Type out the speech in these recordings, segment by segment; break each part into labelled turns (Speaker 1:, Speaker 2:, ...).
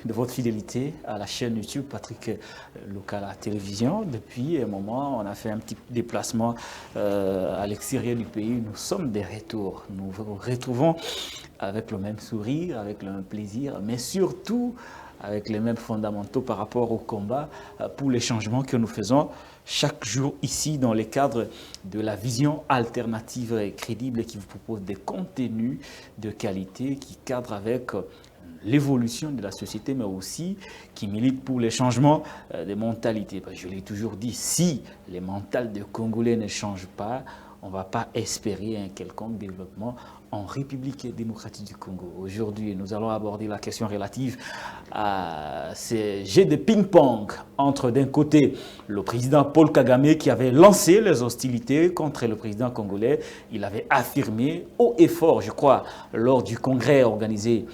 Speaker 1: de votre fidélité à la chaîne YouTube Patrick Lokala Télévision. Depuis un moment, on a fait un petit déplacement à l'extérieur du pays. Nous sommes de retour. Nous vous retrouvons avec le même sourire, avec le même plaisir, mais surtout avec les mêmes fondamentaux par rapport au combat pour les changements que nous faisons chaque jour ici dans le cadre de la vision alternative et crédible qui vous propose des contenus de qualité qui cadrent avec l'évolution de la société, mais aussi qui milite pour les changements des mentalités. Je l'ai toujours dit, si les mentales des Congolais ne changent pas, on ne va pas espérer un quelconque développement en République démocratique du Congo. Aujourd'hui, nous allons aborder la question relative à ces jeux de ping-pong entre d'un côté le président Paul Kagame qui avait lancé les hostilités contre le président congolais. Il avait affirmé haut et fort, je crois, lors du congrès organisé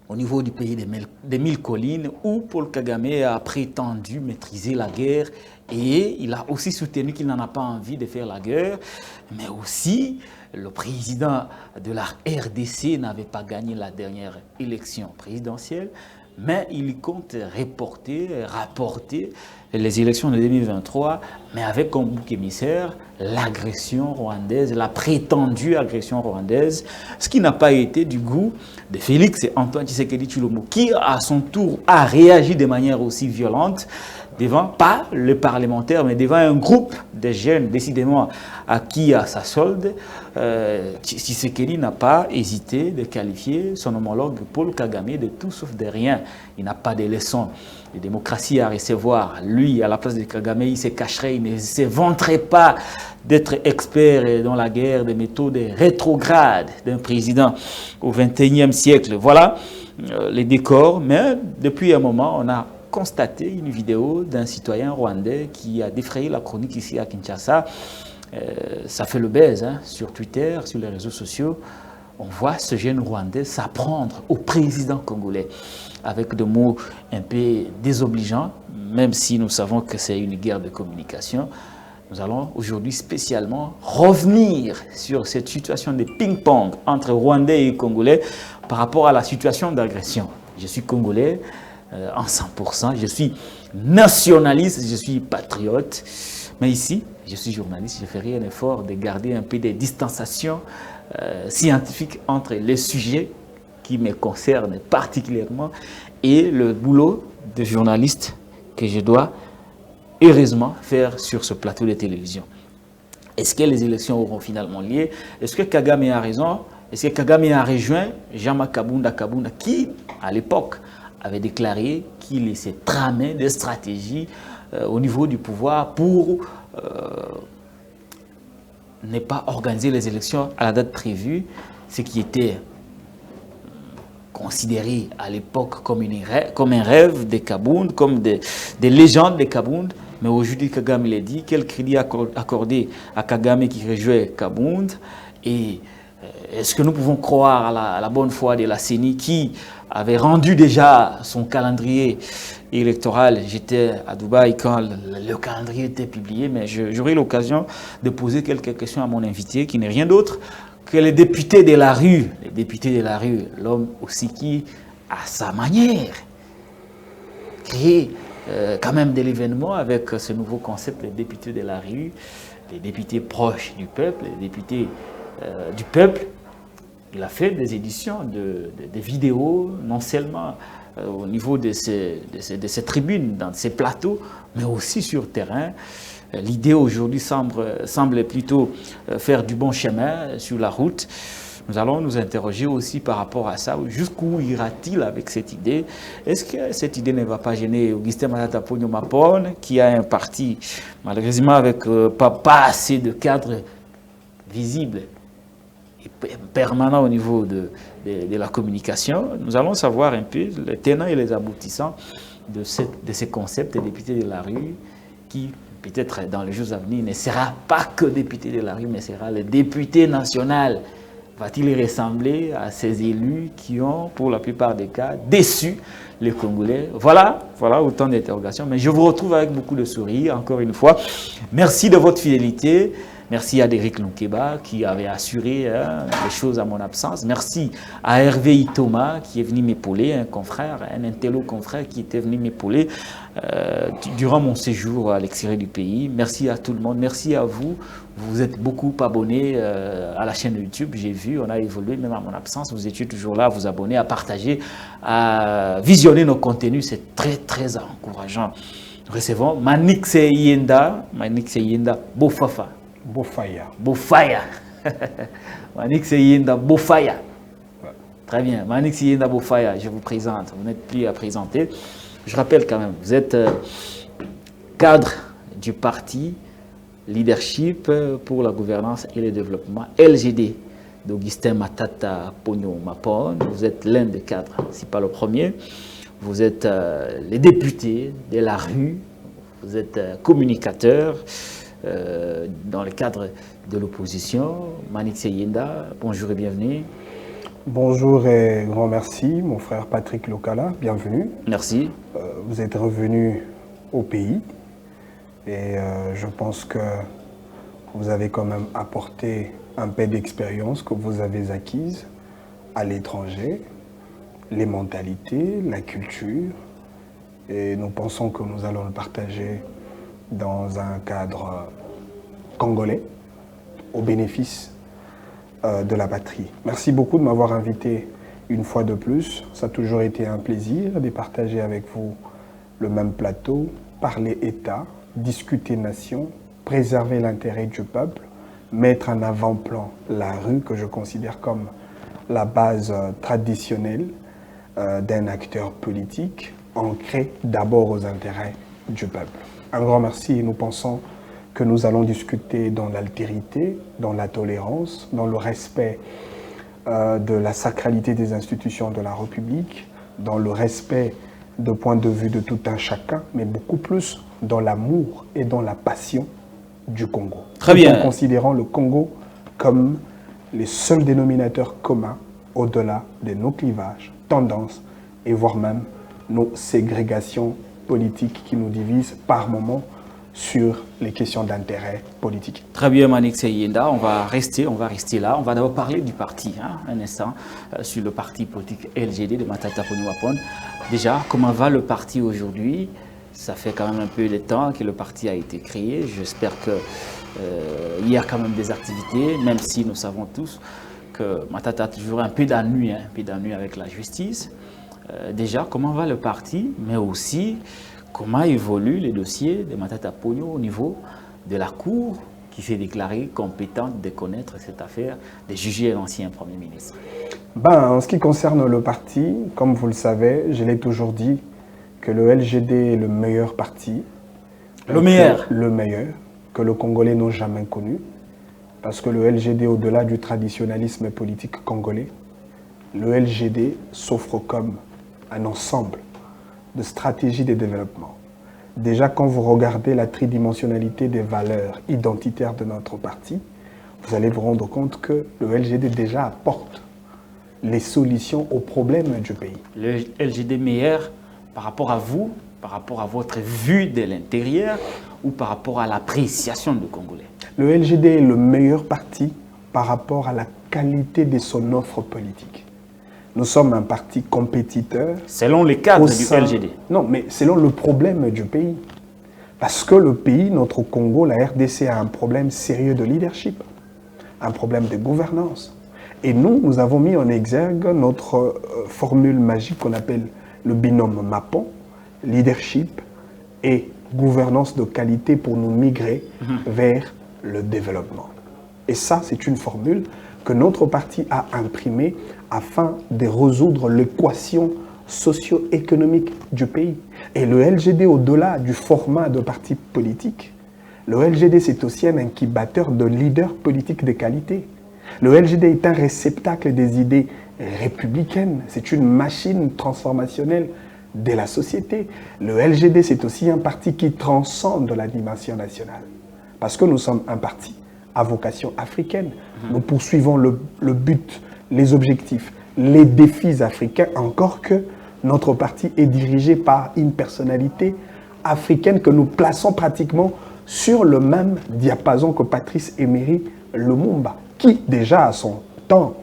Speaker 1: au niveau du pays des mille collines, où Paul Kagame a prétendu maîtriser la guerre et il a aussi soutenu qu'il n'en a pas envie de faire la guerre, mais aussi le président de la RDC n'avait pas gagné la dernière élection présidentielle, mais il compte rapporter les élections de 2023, mais avec comme bouc émissaire l'agression rwandaise, la prétendue agression rwandaise, ce qui n'a pas été du goût de Félix Antoine Tshisekedi Tshilombo, qui à son tour a réagi de manière aussi violente devant, pas le parlementaire, mais devant un groupe de jeunes, décidément, à qui à sa solde, Tshisekedi n'a pas hésité de qualifier son homologue Paul Kagame de tout sauf de rien. Il n'a pas de leçons de démocratie à recevoir. Lui, à la place de Kagame, il se cacherait, il ne se vanterait pas d'être expert dans la guerre, des méthodes rétrogrades d'un président au XXIe siècle. Voilà les décors, mais depuis un moment, on a constaté une vidéo d'un citoyen rwandais qui a défrayé la chronique ici à Kinshasa. Ça fait le buzz sur Twitter, sur les réseaux sociaux. On voit ce jeune Rwandais s'apprendre au président congolais avec des mots un peu désobligeants, même si nous savons que c'est une guerre de communication. Nous allons aujourd'hui spécialement revenir sur cette situation de ping-pong entre Rwandais et Congolais par rapport à la situation d'agression. Je suis Congolais en 100%, je suis nationaliste, je suis patriote, mais ici, je suis journaliste, je ferai un effort de garder un peu de distanciation scientifique entre les sujets qui me concernent particulièrement et le boulot de journaliste que je dois heureusement faire sur ce plateau de télévision. Est-ce que les élections auront finalement lieu? Est-ce que Kagame a raison? Est-ce que Kagame a rejoint Jean-Marc Kabunda qui, à l'époque, avait déclaré qu'il s'est tramé des stratégies au niveau du pouvoir pour ne pas organiser les élections à la date prévue, ce qui était considéré à l'époque comme un rêve de Kabound, comme des légendes de Kabound. Mais aujourd'hui, Kagame l'a dit, quel crédit accorder à Kagame qui rejoint Kabound? Et est-ce que nous pouvons croire à la bonne foi de la CENI qui avait rendu déjà son calendrier électoral? J'étais à Dubaï quand le calendrier était publié, mais j'aurai l'occasion de poser quelques questions à mon invité qui n'est rien d'autre que les députés de la rue. Les députés de la rue, l'homme aussi qui, à sa manière, crée quand même de l'événement avec ce nouveau concept, les députés de la rue, les députés proches du peuple, les députés du peuple. Il a fait des éditions de vidéos, non seulement au niveau de ces tribunes, dans ces plateaux, mais aussi sur terrain. L'idée aujourd'hui semble plutôt faire du bon chemin sur la route. Nous allons nous interroger aussi par rapport à ça. Jusqu'où ira-t-il avec cette idée? Est-ce que cette idée ne va pas gêner Augustin Matata Ponyo Mapone, qui a un parti, malheureusement, avec pas assez de cadres visibles et permanents au niveau de la communication? Nous allons savoir un peu les tenants et les aboutissants de ces concepts des députés de la rue qui, peut-être dans les jours à venir, ne sera pas que député de la rue, mais sera le député national. Va-t-il ressembler à ces élus qui ont, pour la plupart des cas, déçu les Congolais? Voilà autant d'interrogations. Mais je vous retrouve avec beaucoup de sourires, encore une fois. Merci de votre fidélité. Merci à Derek Loukeba qui avait assuré les choses à mon absence. Merci à Hervé Thomas qui est venu m'épauler, un confrère, un intello confrère qui était venu m'épauler durant mon séjour à l'extérieur du pays. Merci à tout le monde. Merci à vous. Vous êtes beaucoup abonnés à la chaîne YouTube. J'ai vu, on a évolué même à mon absence. Vous étiez toujours là à vous abonner, à partager, à visionner nos contenus. C'est très, très encourageant. Nous recevons Manik Seyenda, Bofafa. Bofaya. Manik Seyenda Bofaya. Très bien. Manik Seyenda Bofaya, je vous présente. Vous n'êtes plus à présenter. Je rappelle quand même, vous êtes cadre du parti Leadership pour la gouvernance et le développement, LGD, d'Augustin Matata Pogno Mapon. Vous êtes l'un des cadres, si pas le premier. Vous êtes les députés de la rue. Vous êtes communicateur dans le cadre de l'opposition. Manik Seyenda, bonjour et bienvenue.
Speaker 2: Bonjour et grand merci, mon frère Patrick Lokala, bienvenue.
Speaker 1: Merci.
Speaker 2: Vous êtes revenu au pays et je pense que vous avez quand même apporté un peu d'expérience que vous avez acquise à l'étranger, les mentalités, la culture, et nous pensons que nous allons le partager dans un cadre congolais au bénéfice de la patrie. Merci beaucoup de m'avoir invité une fois de plus. Ça a toujours été un plaisir de partager avec vous le même plateau, parler État, discuter nation, préserver l'intérêt du peuple, mettre en avant-plan la rue que je considère comme la base traditionnelle d'un acteur politique ancré d'abord aux intérêts du peuple. Un grand merci et nous pensons que nous allons discuter dans l'altérité, dans la tolérance, dans le respect de la sacralité des institutions de la République, dans le respect de point de vue de tout un chacun, mais beaucoup plus dans l'amour et dans la passion du Congo.
Speaker 1: Très bien.
Speaker 2: En considérant le Congo comme les seuls dénominateurs communs au-delà de nos clivages, tendances et voire même nos ségrégations politiques qui nous divisent par moments sur les questions d'intérêt politique.
Speaker 1: Très bien, Manik Seyenda, on va rester là. On va d'abord parler du parti, un instant, sur le parti politique LGD de Matata Pogno Mapon. Déjà, comment va le parti aujourd'hui? Ça fait quand même un peu de temps que le parti a été créé. J'espère qu'il y a quand même des activités, même si nous savons tous que Matata a toujours un peu d'ennui avec la justice. Déjà, comment va le parti, mais aussi comment évoluent les dossiers de Matata Pogno au niveau de la Cour qui s'est déclarée compétente de connaître cette affaire, de juger l'ancien Premier ministre?
Speaker 2: En ce qui concerne le parti, comme vous le savez, je l'ai toujours dit que le LGD est le meilleur parti.
Speaker 1: Le meilleur?
Speaker 2: Le meilleur, que le Congolais n'ont jamais connu. Parce que le LGD, au-delà du traditionnalisme politique congolais, le LGD s'offre comme un ensemble de stratégies de développement. Déjà, quand vous regardez la tridimensionnalité des valeurs identitaires de notre parti, vous allez vous rendre compte que le LGD déjà apporte les solutions aux problèmes du pays.
Speaker 1: Le LGD meilleur par rapport à vous, par rapport à votre vue de l'intérieur ou par rapport à l'appréciation du Congolais?
Speaker 2: Le LGD est le meilleur parti par rapport à la qualité de son offre politique. Nous sommes un parti compétiteur.
Speaker 1: Selon les cadres du LGD?
Speaker 2: Non, mais selon le problème du pays. Parce que le pays, notre Congo, la RDC a un problème sérieux de leadership, un problème de gouvernance. Et nous avons mis en exergue notre formule magique qu'on appelle le binôme Mapon, leadership et gouvernance de qualité pour nous migrer vers le développement. Et ça, c'est une formule que notre parti a imprimée afin de résoudre l'équation socio-économique du pays. Et le LGD, au-delà du format de parti politique, le LGD, c'est aussi un incubateur de leaders politiques de qualité. Le LGD est un réceptacle des idées républicaines. C'est une machine transformationnelle de la société. Le LGD, c'est aussi un parti qui transcende la dimension nationale. Parce que nous sommes un parti à vocation africaine. Nous poursuivons le but, les objectifs, les défis africains, encore que notre parti est dirigé par une personnalité africaine que nous plaçons pratiquement sur le même diapason que Patrice Emery Lumumba, qui déjà à son temps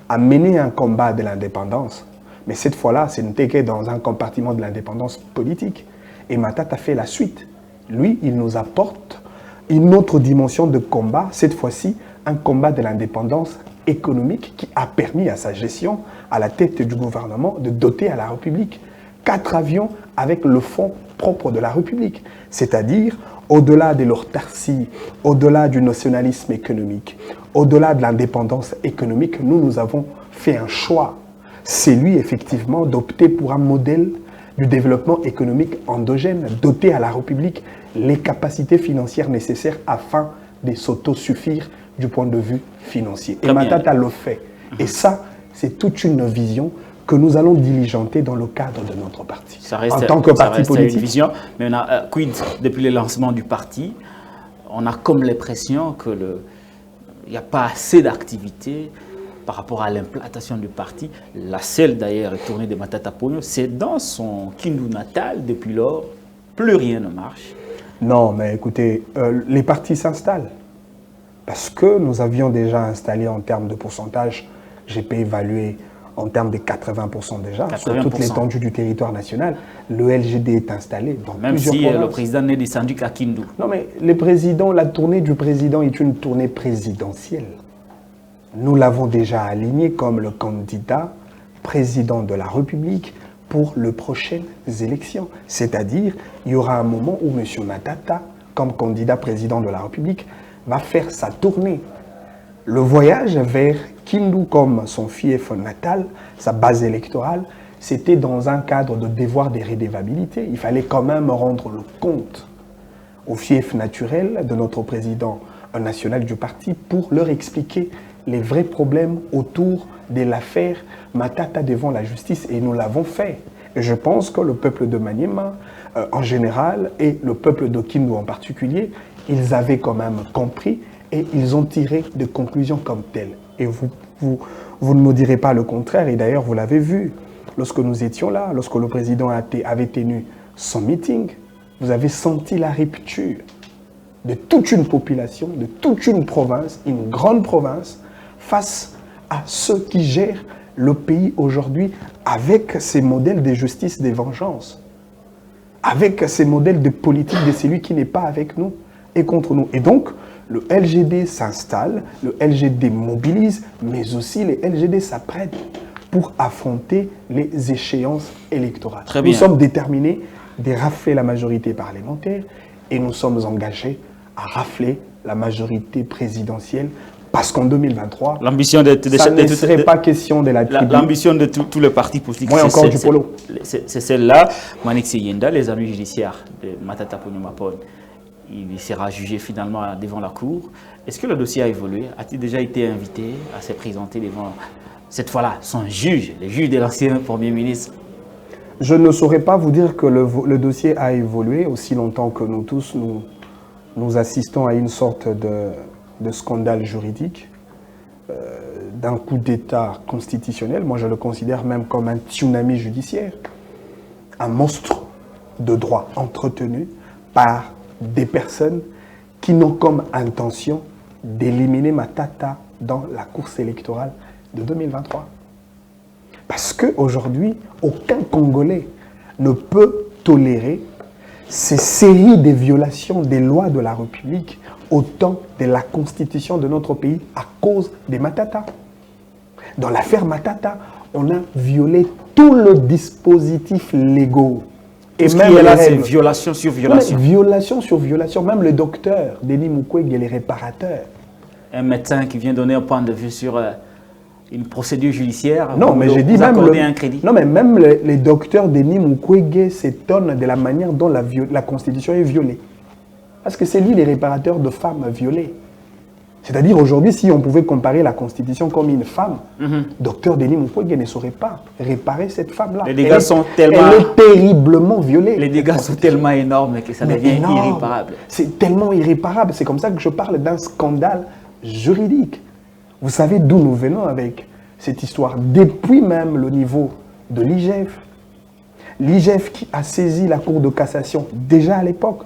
Speaker 2: a mené un combat de l'indépendance. Mais cette fois-là, ce n'était que dans un compartiment de l'indépendance politique. Et Matata fait la suite. Lui, il nous apporte une autre dimension de combat, cette fois-ci, un combat de l'indépendance économique qui a permis à sa gestion, à la tête du gouvernement, de doter à la République 4 avions avec le fonds propre de la République. C'est-à-dire, au-delà de l'autarcie, au-delà du nationalisme économique, au-delà de l'indépendance économique, nous avons fait un choix. C'est lui, effectivement, d'opter pour un modèle du développement économique endogène, doté à la République les capacités financières nécessaires afin de s'autosuffire du point de vue financier. Et Matata le fait. Et ça, c'est toute une vision que nous allons diligenter dans le cadre de notre parti.
Speaker 1: Ça reste,
Speaker 2: en tant que parti politique.
Speaker 1: Une vision, mais on a, quid, depuis le lancement du parti, on a comme l'impression qu'il n'y a pas assez d'activité par rapport à l'implantation du parti. La seule d'ailleurs tournée de Matata Ponyo, c'est dans son Kindu natal. Depuis lors, plus rien ne marche.
Speaker 2: Non, mais écoutez, les partis s'installent. Parce que nous avions déjà installé en termes de pourcentage, j'ai pu évaluer en termes de 80% déjà, 80%. Sur toute l'étendue du territoire national, le LGD est installé dans
Speaker 1: même
Speaker 2: plusieurs
Speaker 1: si
Speaker 2: provinces.
Speaker 1: Le président n'est descendu qu'à Kindu.
Speaker 2: Non, mais la tournée du président est une tournée présidentielle. Nous l'avons déjà aligné comme le candidat président de la République pour les prochaines élections. C'est-à-dire, il y aura un moment où M. Matata, comme candidat président de la République, va faire sa tournée. Le voyage vers Kindu comme son fief natal, sa base électorale, c'était dans un cadre de devoir de redevabilité. Il fallait quand même rendre le compte au fief naturel de notre président national du parti pour leur expliquer les vrais problèmes autour de l'affaire Matata devant la justice. Et nous l'avons fait. Et je pense que le peuple de Maniema, en général, et le peuple de Kindu en particulier, ils avaient quand même compris et ils ont tiré des conclusions comme telles. Et vous ne me direz pas le contraire, et d'ailleurs vous l'avez vu, lorsque nous étions là, lorsque le président avait tenu son meeting, vous avez senti la rupture de toute une population, de toute une province, une grande province, face à ceux qui gèrent le pays aujourd'hui avec ces modèles de justice, de vengeance, avec ces modèles de politique de celui qui n'est pas avec nous et contre nous. Et donc, le LGD s'installe, le LGD mobilise, mais aussi les LGD s'apprêtent pour affronter les échéances électorales.
Speaker 1: Très bien.
Speaker 2: Nous sommes déterminés de rafler la majorité parlementaire et nous sommes engagés à rafler la majorité présidentielle parce qu'en 2023,
Speaker 1: l'ambition
Speaker 2: ça ne serait pas question de la tribune.
Speaker 1: L'ambition de tous les partis politiques, c'est celle-là. Manik Seyenda, les ennuis judiciaires de Matata Ponyo Mapon, il sera jugé finalement devant la cour. Est-ce que le dossier a évolué? A-t-il déjà été invité à se présenter devant, cette fois-là, son juge, le juge de l'ancien Premier ministre?
Speaker 2: Je ne saurais pas vous dire que le dossier a évolué aussi longtemps que nous tous, nous assistons à une sorte de scandale juridique, d'un coup d'État constitutionnel. Moi, je le considère même comme un tsunami judiciaire, un monstre de droit entretenu par des personnes qui n'ont comme intention d'éliminer Matata dans la course électorale de 2023. Parce qu'aujourd'hui, aucun Congolais ne peut tolérer ces séries de violations des lois de la République au temps de la constitution de notre pays à cause des Matata. Dans l'affaire Matata, on a violé tout le dispositif légaux.
Speaker 1: Et même là, c'est violation sur violation.
Speaker 2: Violation sur violation. Même le docteur Denis Mukwege, les réparateurs.
Speaker 1: Un médecin qui vient donner un point de vue sur une procédure judiciaire.
Speaker 2: Non, mais j'ai dit même
Speaker 1: un crédit.
Speaker 2: Non, mais même les docteurs Denis Mukwege s'étonnent de la manière dont la Constitution est violée. Parce que c'est lui les réparateurs de femmes violées. C'est-à-dire aujourd'hui, si on pouvait comparer la Constitution comme une femme, docteur Denis Mukwege ne saurait pas réparer cette femme-là.
Speaker 1: Les dégâts sont tellement...
Speaker 2: Elle est terriblement violée.
Speaker 1: Les dégâts sont tellement énormes que ça devient irréparable.
Speaker 2: C'est tellement irréparable. C'est comme ça que je parle d'un scandale juridique. Vous savez d'où nous venons avec cette histoire. Depuis même le niveau de l'IGF. L'IGF qui a saisi la Cour de cassation déjà à l'époque.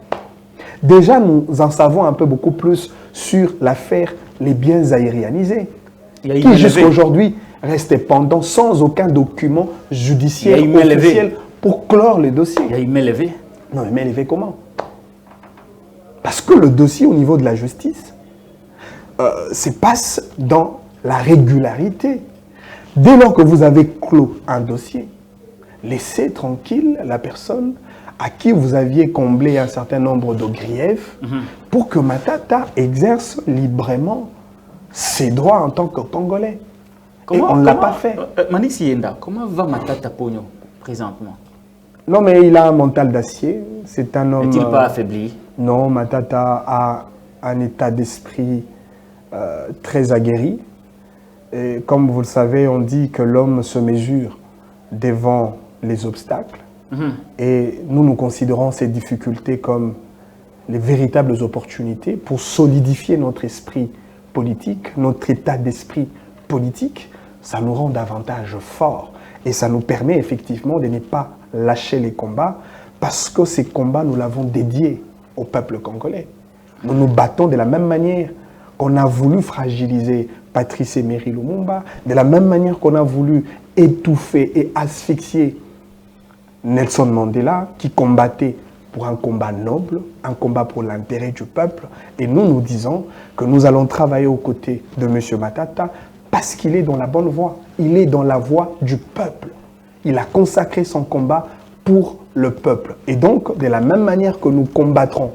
Speaker 2: Déjà, nous en savons un peu beaucoup plus sur l'affaire les biens aérianisés, qui jusqu'à aujourd'hui restait pendant sans aucun document judiciaire officiel pour clore le dossier.
Speaker 1: Il y a une main levée.
Speaker 2: Non, mais main levée comment? Parce que le dossier au niveau de la justice se passe dans la régularité. Dès lors que vous avez clos un dossier, laissez tranquille la personne à qui vous aviez comblé un certain nombre de griefs pour que Matata exerce librement ses droits en tant que Congolais. Et on ne l'a pas fait.
Speaker 1: Manix Yenda, comment va Matata Pogno présentement?
Speaker 2: Non, mais il a un mental d'acier. C'est un homme...
Speaker 1: N'est-il pas affaibli?
Speaker 2: Non, Matata a un état d'esprit très aguerri. Et comme vous le savez, on dit que l'homme se mesure devant les obstacles. Et nous considérons ces difficultés comme les véritables opportunités pour solidifier notre esprit politique, notre état d'esprit politique. Ça nous rend davantage forts et ça nous permet effectivement de ne pas lâcher les combats parce que ces combats, nous l'avons dédié au peuple congolais. Nous nous battons de la même manière qu'on a voulu fragiliser Patrice Emery Lumumba, de la même manière qu'on a voulu étouffer et asphyxier Nelson Mandela, qui combattait pour un combat noble, un combat pour l'intérêt du peuple. Et nous disons que nous allons travailler aux côtés de M. Matata parce qu'il est dans la bonne voie. Il est dans la voie du peuple. Il a consacré son combat pour le peuple. Et donc, de la même manière que nous combattrons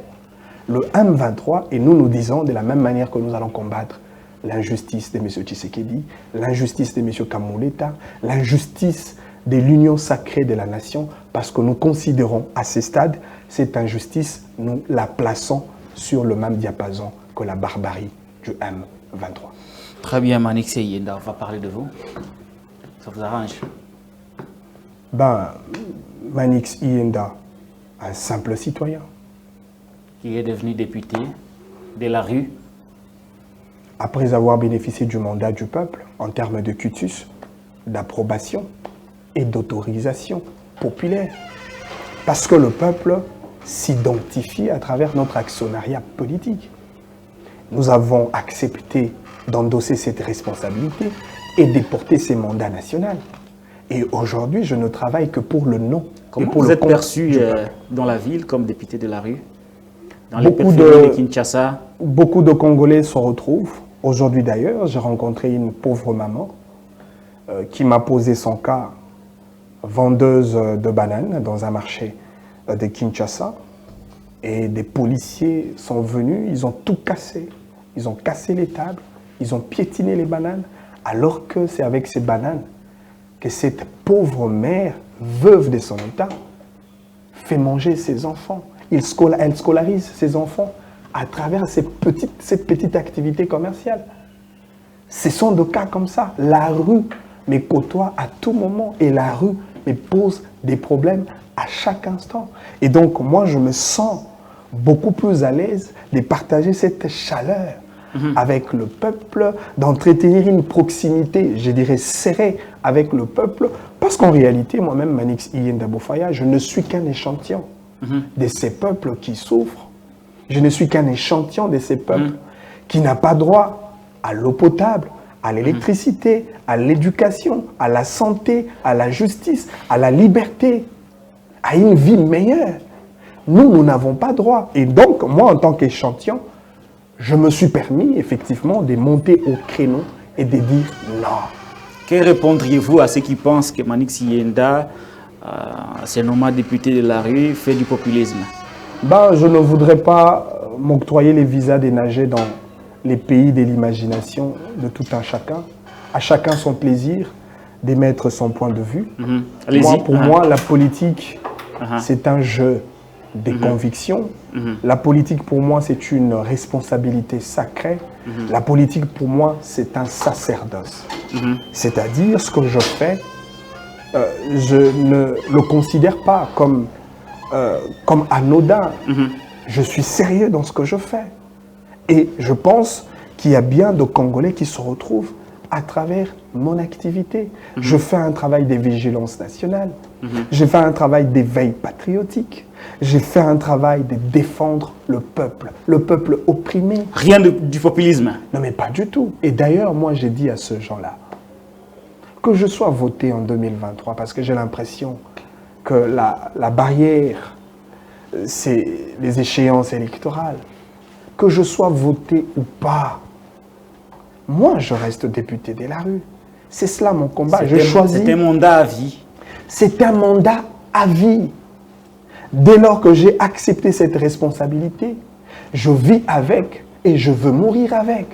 Speaker 2: le M23, et nous disons de la même manière que nous allons combattre l'injustice de M. Tshisekedi, l'injustice de M. Kamuleta, l'injustice de l'union sacrée de la nation, parce que nous considérons à ce stade, cette injustice, nous la plaçons sur le même diapason que la barbarie du M23.
Speaker 1: Très bien, Manix Yenda, on va parler de vous. Ça vous arrange?
Speaker 2: Ben, Manix Yenda, un simple citoyen.
Speaker 1: Qui est devenu député de la rue.
Speaker 2: Après avoir bénéficié du mandat du peuple en termes de cutus, d'approbation et d'autorisation populaire. Parce que le peuple s'identifie à travers notre actionnariat politique. Nous avons accepté d'endosser cette responsabilité et de porter ces mandats nationaux. Et aujourd'hui, je ne travaille que pour le nom.
Speaker 1: Comment
Speaker 2: et pour
Speaker 1: vous
Speaker 2: le
Speaker 1: êtes perçu dans la ville comme député de la rue? Dans les
Speaker 2: beaucoup
Speaker 1: périphéries de Kinshasa?
Speaker 2: Beaucoup de Congolais se retrouvent. Aujourd'hui d'ailleurs, j'ai rencontré une pauvre maman qui m'a posé son cas, vendeuse de bananes dans un marché de Kinshasa. Et des policiers sont venus, ils ont tout cassé. Ils ont cassé les tables, ils ont piétiné les bananes, alors que c'est avec ces bananes que cette pauvre mère, veuve de son état, fait manger ses enfants. Elle scolarise ses enfants à travers cette petite activité commerciale. Ce sont des cas comme ça. La rue me côtoie à tout moment et la rue me pose des problèmes à chaque instant. Et donc, moi, je me sens beaucoup plus à l'aise de partager cette chaleur avec le peuple, d'entretenir une proximité, je dirais, serrée avec le peuple, parce qu'en réalité, moi-même, Manix Yenda Bofaya, je ne suis qu'un échantillon de ces peuples qui souffrent. Je ne suis qu'un échantillon de ces peuples qui n'ont pas droit à l'eau potable, à l'électricité, à l'éducation, à la santé, à la justice, à la liberté, à une vie meilleure. Nous n'avons pas droit. Et donc, moi, en tant qu'échantillon, je me suis permis, effectivement, de monter au créneau et de dire non.
Speaker 1: Que répondriez-vous à ceux qui pensent que Manix Yenda, se nommant député de la rue, fait du populisme?
Speaker 2: Ben, je ne voudrais pas m'octroyer les visas de nager dans les pays de l'imagination de tout un chacun. À chacun son plaisir d'émettre son point de vue. Pour moi, la politique, c'est un jeu des convictions. La politique, pour moi, c'est une responsabilité sacrée. La politique, pour moi, c'est un sacerdoce. C'est-à-dire, ce que je fais, je ne le considère pas comme anodin. Je suis sérieux dans ce que je fais. Et je pense qu'il y a bien de Congolais qui se retrouvent à travers mon activité. Je fais un travail de vigilance nationale. J'ai fait un travail d'éveil patriotique. J'ai fait un travail de défendre le peuple opprimé.
Speaker 1: Rien du populisme.
Speaker 2: Non, mais pas du tout. Et d'ailleurs, moi, j'ai dit à ce gens-là, que je sois voté en 2023, parce que j'ai l'impression que la barrière, c'est les échéances électorales. Que je sois voté ou pas, moi, je reste député de la rue. C'est cela mon combat. Je choisis.
Speaker 1: C'est un mandat à vie.
Speaker 2: C'est un mandat à vie. Dès lors que j'ai accepté cette responsabilité, je vis avec et je veux mourir avec.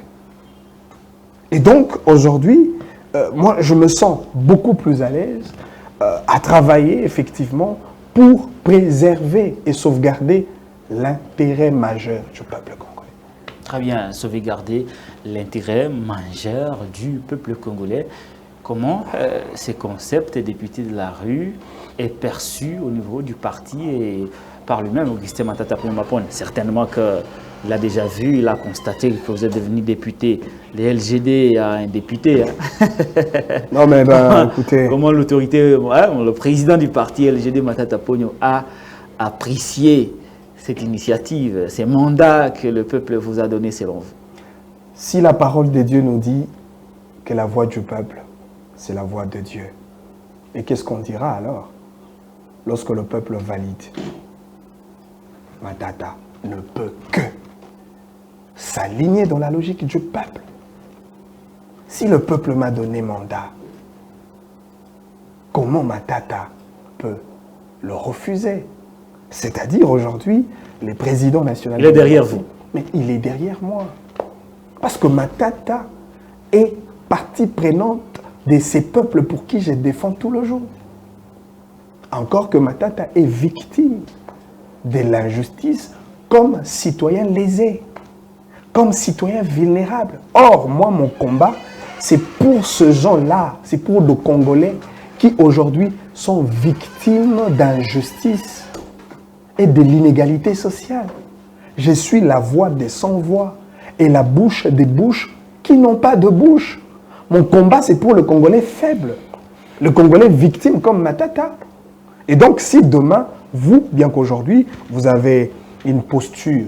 Speaker 2: Et donc, aujourd'hui, moi, je me sens beaucoup plus à l'aise à travailler, effectivement, pour préserver et sauvegarder l'intérêt majeur du peuple congolais.
Speaker 1: Très bien, sauvegarder l'intérêt majeur du peuple congolais. Comment ce concept député de la rue est perçu au niveau du parti et par lui-même, Augustin Matata Ponyo-Mapone? Certainement qu'il a déjà vu, il a constaté que vous êtes devenu député. Les LGD a un député. Hein.
Speaker 2: Non mais ben, écoutez...
Speaker 1: Comment l'autorité, le président du parti LGD Matata Ponyo a apprécié cette initiative, ces mandats que le peuple vous a donnés selon vous?
Speaker 2: Si la parole de Dieu nous dit que la voix du peuple, c'est la voix de Dieu. Et qu'est-ce qu'on dira alors lorsque le peuple valide? Matata ne peut que s'aligner dans la logique du peuple. Si le peuple m'a donné mandat, comment Matata peut le refuser? C'est-à-dire aujourd'hui, les présidents nationaux...
Speaker 1: Il est derrière vous.
Speaker 2: Mais il est derrière moi. Parce que Matata est partie prenante de ces peuples pour qui je défends tout le jour. Encore que Matata est victime de l'injustice comme citoyen lésé, comme citoyen vulnérable. Or, moi, mon combat, c'est pour ce gens-là, c'est pour nos Congolais qui aujourd'hui sont victimes d'injustice et de l'inégalité sociale. Je suis la voix des sans-voix et la bouche des bouches qui n'ont pas de bouche. Mon combat, c'est pour le Congolais faible, le Congolais victime comme Matata. Et donc, si demain, vous, bien qu'aujourd'hui, vous avez une posture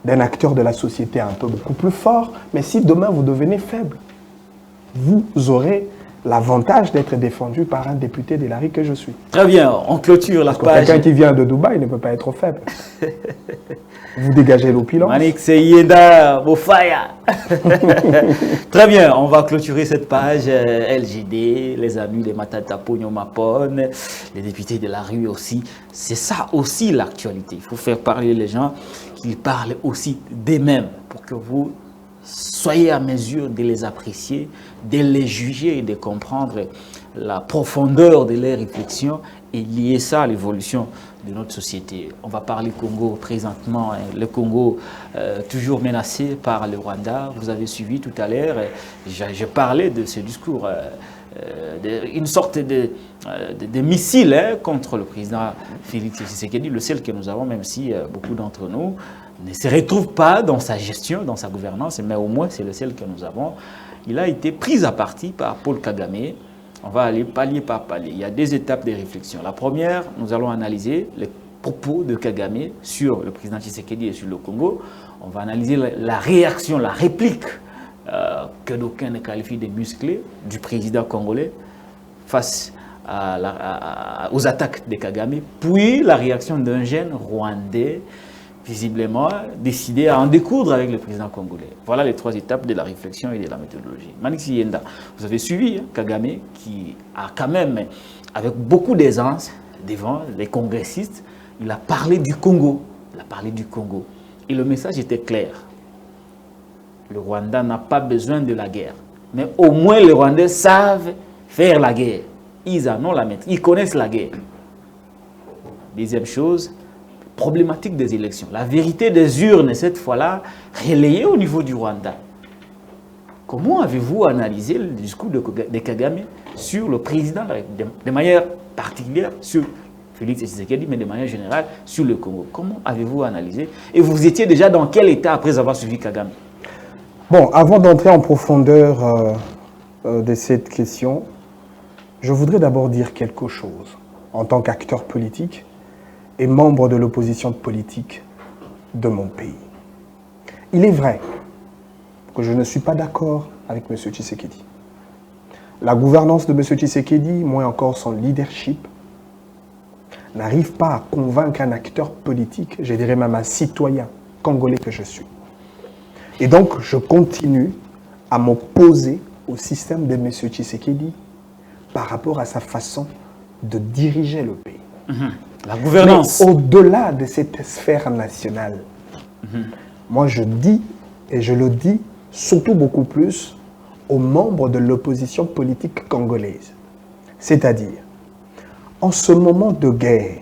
Speaker 2: d'un acteur de la société un peu beaucoup plus fort, mais si demain, vous devenez faible, vous aurez l'avantage d'être défendu par un député de la rue que je suis.
Speaker 1: Très bien, on clôture la page.
Speaker 2: Quelqu'un qui vient de Dubaï ne peut pas être faible. Vous dégagez l'opulence.
Speaker 1: Manik Seyenda Bofaya. Très bien, on va clôturer cette page LGD, les amis de Matata Ponyo-Mapone, les députés de la rue aussi. C'est ça aussi l'actualité. Il faut faire parler les gens, qu'ils parlent aussi d'eux-mêmes pour que vous soyez à mesure de les apprécier, de les juger et de comprendre la profondeur de leurs réflexions et lier ça à l'évolution de notre société. On va parler Congo présentement, le Congo toujours menacé par le Rwanda. Vous avez suivi tout à l'heure, je parlais de ce discours, une sorte de missile contre le président Félix Tshisekedi, le seul que nous avons, même si beaucoup d'entre nous ne se retrouvent pas dans sa gestion, dans sa gouvernance, mais au moins c'est le seul que nous avons. Il a été pris à partie par Paul Kagame. On va aller palier par palier. Il y a deux étapes de réflexion. La première, nous allons analyser les propos de Kagame sur le président Tshisekedi et sur le Congo. On va analyser la réaction, la réplique que d'aucuns qualifient de musclée du président congolais face aux attaques de Kagame. Puis la réaction d'un jeune Rwandais visiblement décidé à en découdre avec le président congolais. Voilà les trois étapes de la réflexion et de la méthodologie. Manik Seyenda, vous avez suivi Kagame qui a quand même, avec beaucoup d'aisance devant les congressistes, il a parlé du Congo. Il a parlé du Congo. Et le message était clair. Le Rwanda n'a pas besoin de la guerre. Mais au moins les Rwandais savent faire la guerre. Ils en ont la maîtrise. Ils connaissent la guerre. Deuxième chose, problématique des élections. La vérité des urnes, cette fois-là, relayée au niveau du Rwanda. Comment avez-vous analysé le discours de Kagame sur le président, de manière particulière, sur Félix Tshisekedi, mais de manière générale, sur le Congo? Comment avez-vous analysé? Et vous étiez déjà dans quel état après avoir suivi Kagame?
Speaker 2: Bon, avant d'entrer en profondeur de cette question, je voudrais d'abord dire quelque chose. en tant qu'acteur politique et membre de l'opposition politique de mon pays. Il est vrai que je ne suis pas d'accord avec M. Tshisekedi. La gouvernance de M. Tshisekedi, moins encore son leadership, n'arrive pas à convaincre un acteur politique, je dirais même un citoyen congolais que je suis. Et donc, je continue à m'opposer au système de M. Tshisekedi par rapport à sa façon de diriger le pays.
Speaker 1: La gouvernance.
Speaker 2: Mais au-delà de cette sphère nationale, moi je dis, et je le dis surtout beaucoup plus aux membres de l'opposition politique congolaise. C'est-à-dire, en ce moment de guerre,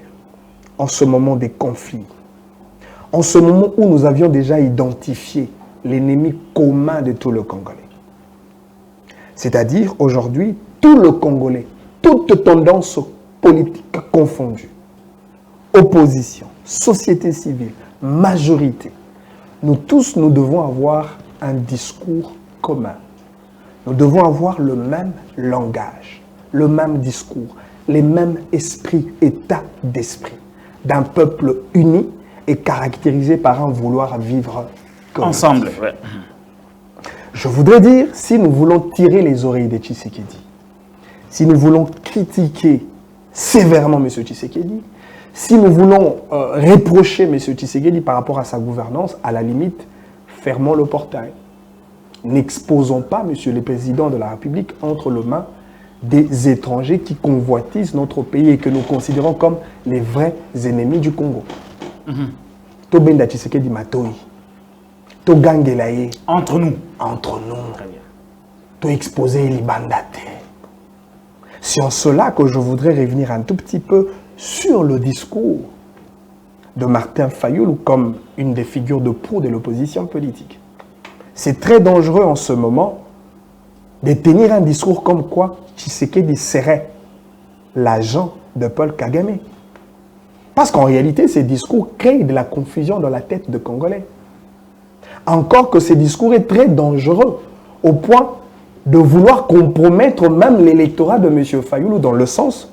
Speaker 2: en ce moment des conflits, en ce moment où nous avions déjà identifié l'ennemi commun de tout le Congolais, c'est-à-dire aujourd'hui, tout le Congolais, toute tendance politique confondue, opposition, société civile, majorité, nous tous, nous devons avoir un discours commun. Nous devons avoir le même langage, le même discours, les mêmes esprits, états d'esprit d'un peuple uni et caractérisé par un vouloir vivre
Speaker 1: ensemble. Ouais.
Speaker 2: Je voudrais dire, si nous voulons tirer les oreilles de Tshisekedi, si nous voulons critiquer sévèrement M. Tshisekedi, si nous voulons reprocher M. Tshisekedi par rapport à sa gouvernance, à la limite, fermons le portail. N'exposons pas M. le Président de la République entre les mains des étrangers qui convoitisent notre pays et que nous considérons comme les vrais ennemis du Congo. Tobenda Tshisekedi Matoi. Togangelaye.
Speaker 1: Entre nous.
Speaker 2: Entre nous. Très bien. To exposer les bandate. C'est en cela que je voudrais revenir un tout petit peu sur le discours de Martin Fayulu comme une des figures de proue de l'opposition politique. C'est très dangereux en ce moment de tenir un discours comme quoi Tshisekedi serait l'agent de Paul Kagame. Parce qu'en réalité, ces discours créent de la confusion dans la tête de Congolais. Encore que ce discours est très dangereux au point de vouloir compromettre même l'électorat de M. Fayulu dans le sens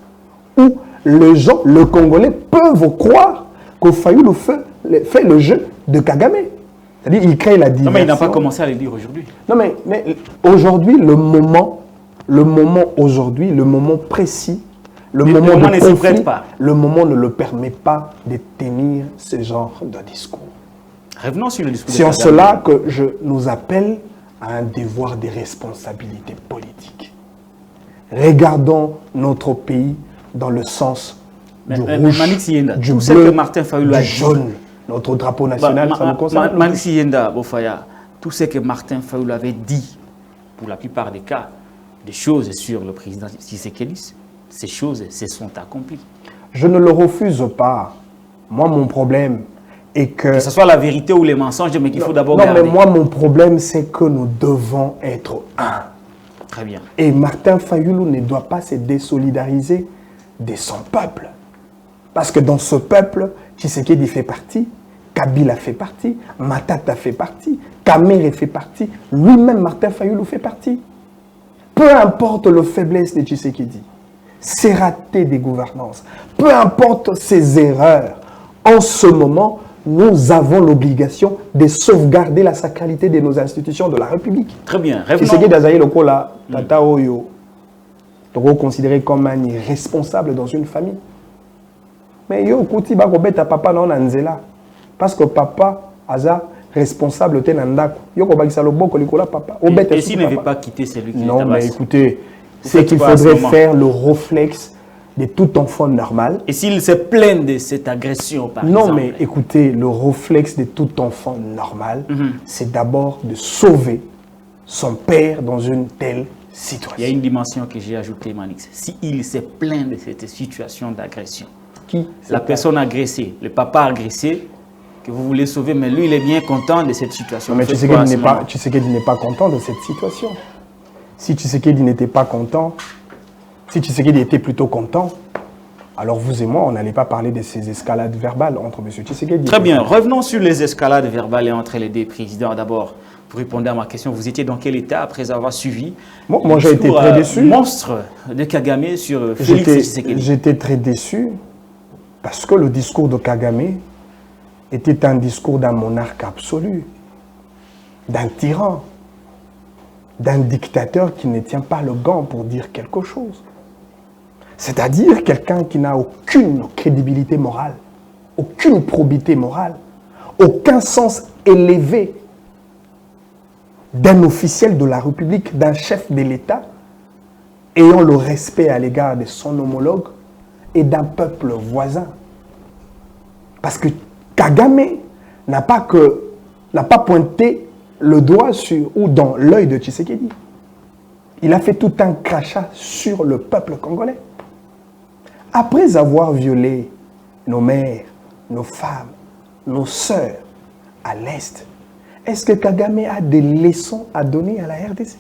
Speaker 2: où les gens, le Congolais, peuvent croire que Fayulu fait le jeu de Kagame. C'est-à-dire qu'il crée la diversion.
Speaker 1: Non, mais il n'a pas commencé à le dire aujourd'hui.
Speaker 2: Non, mais aujourd'hui, le moment aujourd'hui, le moment précis, le moment de conflit, le moment ne le permet pas de tenir ce genre de discours.
Speaker 1: Revenons sur le discours de
Speaker 2: C'est en
Speaker 1: Kagame.
Speaker 2: cela que je nous appelle à un devoir de responsabilité politique. Regardons notre pays dans le sens du rouge, du bleu, du jaune. Notre drapeau national, ça nous concerne.
Speaker 1: Manix Yenda, Bofaya, tout ce que Martin Fayulu avait dit, pour la plupart des cas, des choses sur le président Tshisekedi, ces choses se sont accomplies.
Speaker 2: Je ne le refuse pas. Moi, mon problème est que
Speaker 1: ce soit la vérité ou les mensonges, mais qu'il faut d'abord garder.
Speaker 2: Non, mais moi, mon problème, c'est que nous devons être un.
Speaker 1: Très bien.
Speaker 2: Et Martin Fayulu ne doit pas se désolidariser de son peuple. Parce que dans ce peuple, Tshisekedi fait partie, Kabila fait partie, Matata fait partie, Kamere fait partie, lui-même Martin Fayulu fait partie. Peu importe la faiblesse de Tshisekedi, ses ratés des gouvernances, peu importe ses erreurs, en ce moment, nous avons l'obligation de sauvegarder la sacralité de nos institutions de la République.
Speaker 1: Très bien.
Speaker 2: Tshisekedi Azaï Lokola, Tata Oyo, considéré comme un irresponsable dans une famille. Mais yo kuti ba kobeta papa na onanzela parce que papa aza responsable te nandako yo ko bakisa loboko likola papa
Speaker 1: et s'il ne veut pas quitter celui qui
Speaker 2: non mais écoutez c'est qu'il faudrait faire le réflexe de tout enfant normal.
Speaker 1: Et s'il se plaint de cette agression par exemple.
Speaker 2: Non mais écoutez, le réflexe de tout enfant normal, c'est d'abord de sauver son père dans une telle situation.
Speaker 1: Il y a une dimension que j'ai ajoutée, Manix. S'il se plaint de cette situation d'agression,
Speaker 2: qui
Speaker 1: la personne agressée, le papa agressé, que vous voulez sauver, mais lui, il est bien content de cette situation.
Speaker 2: Non, mais Tshisekedi n'est pas content de cette situation. Si Tshisekedi n'était pas content, si Tshisekedi était plutôt content, alors vous et moi, on n'allait pas parler de ces escalades verbales entre M. Tshisekedi.
Speaker 1: Très bien, revenons sur les escalades verbales entre les deux présidents. D'abord, pour répondre à ma question, vous étiez dans quel état après avoir suivi
Speaker 2: Moi j'ai été très déçu.
Speaker 1: Monstre de Kagame sur Félix Tshisekedi.
Speaker 2: J'étais très déçu parce que le discours de Kagame était un discours d'un monarque absolu, d'un tyran, d'un dictateur qui ne tient pas le gant pour dire quelque chose. C'est-à-dire quelqu'un qui n'a aucune crédibilité morale, aucune probité morale, aucun sens élevé d'un officiel de la République, d'un chef de l'État, ayant le respect à l'égard de son homologue et d'un peuple voisin. Parce que Kagame n'a pas pointé le doigt sur ou dans l'œil de Tshisekedi. Il a fait tout un crachat sur le peuple congolais. Après avoir violé nos mères, nos femmes, nos sœurs à l'Est, est-ce que Kagame a des leçons à donner à la RDC?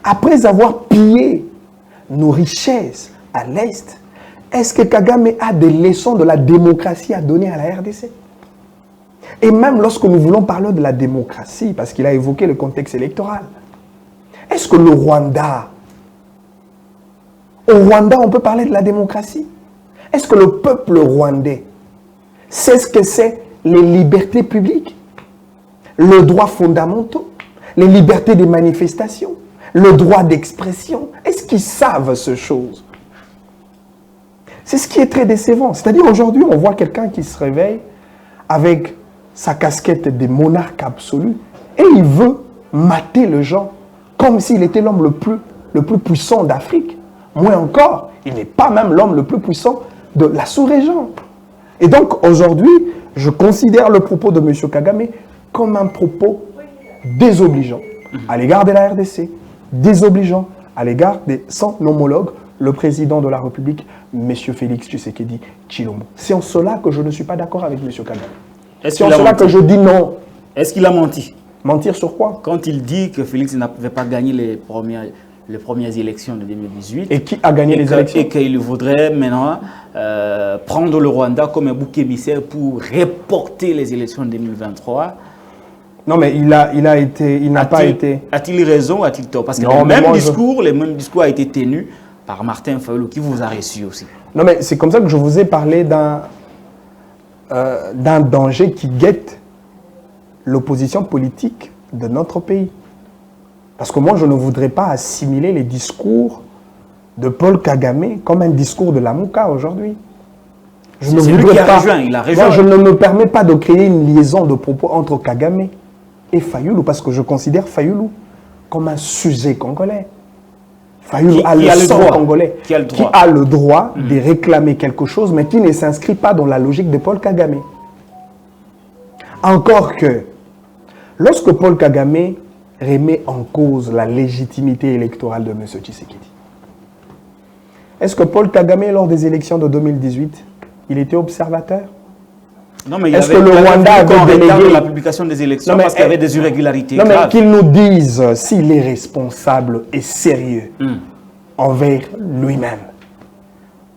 Speaker 2: Après avoir pillé nos richesses à l'Est, est-ce que Kagame a des leçons de la démocratie à donner à la RDC? Et même lorsque nous voulons parler de la démocratie, parce qu'il a évoqué le contexte électoral, est-ce que le Rwanda, au Rwanda, on peut parler de la démocratie? Est-ce que le peuple rwandais sait ce que c'est les libertés publiques, le droit fondamental, les libertés de manifestation, le droit d'expression? Est-ce qu'ils savent ces choses? C'est ce qui est très décevant. C'est-à-dire aujourd'hui, on voit quelqu'un qui se réveille avec sa casquette de monarque absolu et il veut mater le gens comme s'il était l'homme le plus puissant d'Afrique. Moins encore, il n'est pas même l'homme le plus puissant de la sous-région. Et donc aujourd'hui, je considère le propos de M. Kagame comme un propos désobligeant à l'égard de la RDC, désobligeant à l'égard de son homologue, le président de la République, M. Félix Tshisekedi Tshilombo. C'est en cela que je ne suis pas d'accord avec M. Kagame. C'est en cela que je dis non.
Speaker 1: Est-ce qu'il a menti?
Speaker 2: Mentir sur quoi?
Speaker 1: Quand il dit que Félix ne pouvait pas gagner les premières élections de 2018.
Speaker 2: Et qui a gagné les élections? Et
Speaker 1: qu'il voudrait maintenant prendre le Rwanda comme un bouc émissaire pour reporter les élections de 2023.
Speaker 2: Non, mais il n'a pas été...
Speaker 1: A-t-il raison, a-t-il tort? Parce que le même discours a été tenu par Martin Fayulu, qui vous a reçu aussi.
Speaker 2: Non, mais c'est comme ça que je vous ai parlé d'un danger qui guette l'opposition politique de notre pays. Parce que moi, je ne voudrais pas assimiler les discours de Paul Kagame comme un discours de Lamouka aujourd'hui. Je ne voudrais pas. Moi, je ne me permets pas de créer une liaison de propos entre Kagame et Fayulu, parce que je considère Fayulu comme un sujet congolais. Fayulu a le sang congolais, qui a le droit de réclamer quelque chose, mais qui ne s'inscrit pas dans la logique de Paul Kagame. Encore que, lorsque Paul Kagame remet en cause la légitimité électorale de M. Tshisekedi, est-ce que Paul Kagame, lors des élections de 2018, il était observateur?
Speaker 1: Non, mais
Speaker 2: est-ce que le Rwanda avait délégué
Speaker 1: la publication des élections parce qu'il y avait des irrégularités
Speaker 2: graves?
Speaker 1: Non,
Speaker 2: mais qu'il nous dise s'il est responsable et sérieux envers lui-même.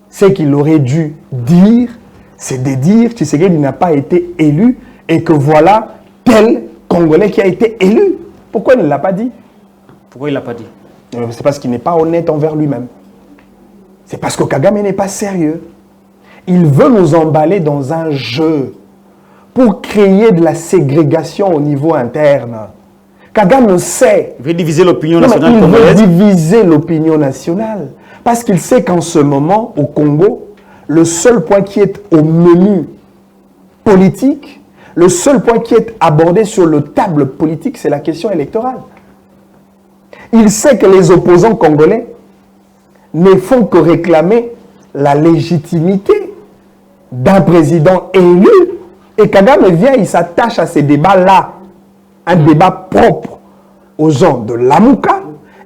Speaker 2: Ce qu'il aurait dû dire, c'est de dire que Tshisekedi n'a pas été élu et que voilà tel Congolais qui a été élu. Pourquoi il ne l'a pas dit?
Speaker 1: Pourquoi il ne l'a pas dit?
Speaker 2: C'est parce qu'il n'est pas honnête envers lui-même. C'est parce que Kagame n'est pas sérieux. Il veut nous emballer dans un jeu pour créer de la ségrégation au niveau interne. Kagame sait.
Speaker 1: Il veut diviser l'opinion nationale.
Speaker 2: Il veut diviser l'opinion nationale. Parce qu'il sait qu'en ce moment, au Congo, le seul point qui est au menu politique, le seul point qui est abordé sur le table politique, c'est la question électorale. Il sait que les opposants congolais ne font que réclamer la légitimité d'un président élu. Et Kagame vient, il s'attache à ces débats-là. Un débat propre aux gens de Lamouka.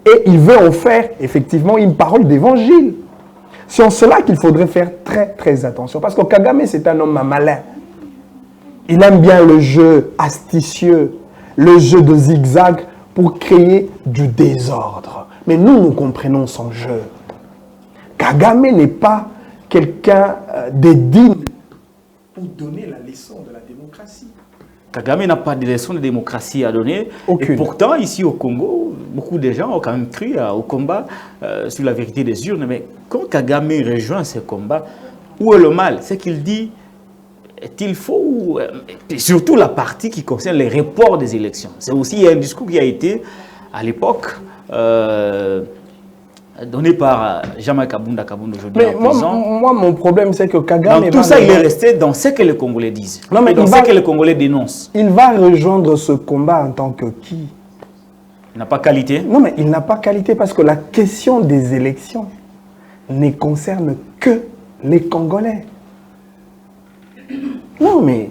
Speaker 2: Et il veut en faire, effectivement, une parole d'évangile. C'est en cela qu'il faudrait faire très, très attention. Parce que Kagame, c'est un homme malin. Il aime bien le jeu astucieux, le jeu de zigzag pour créer du désordre. Mais nous comprenons son jeu. Kagame n'est pas quelqu'un de digne pour donner la leçon de la démocratie.
Speaker 1: Kagame n'a pas de leçon de démocratie à donner.
Speaker 2: Aucune.
Speaker 1: Et pourtant, ici au Congo, beaucoup de gens ont quand même cru au combat sur la vérité des urnes. Mais quand Kagame rejoint ce combat, où est le mal? C'est qu'il dit qu'il faut, et surtout la partie qui concerne les reports des élections. C'est aussi un discours qui a été, à l'époque, donné par Jean-Marc Kabunda aujourd'hui en prison.
Speaker 2: Moi, mon problème, c'est que Kagame...
Speaker 1: Dans tout ça, il est resté dans ce que les Congolais disent.
Speaker 2: Non, mais
Speaker 1: et dans ce que les Congolais dénoncent.
Speaker 2: Il va rejoindre ce combat en tant que qui?
Speaker 1: Il n'a pas qualité.
Speaker 2: Non, mais il n'a pas qualité parce que la question des élections ne concerne que les Congolais. Non, mais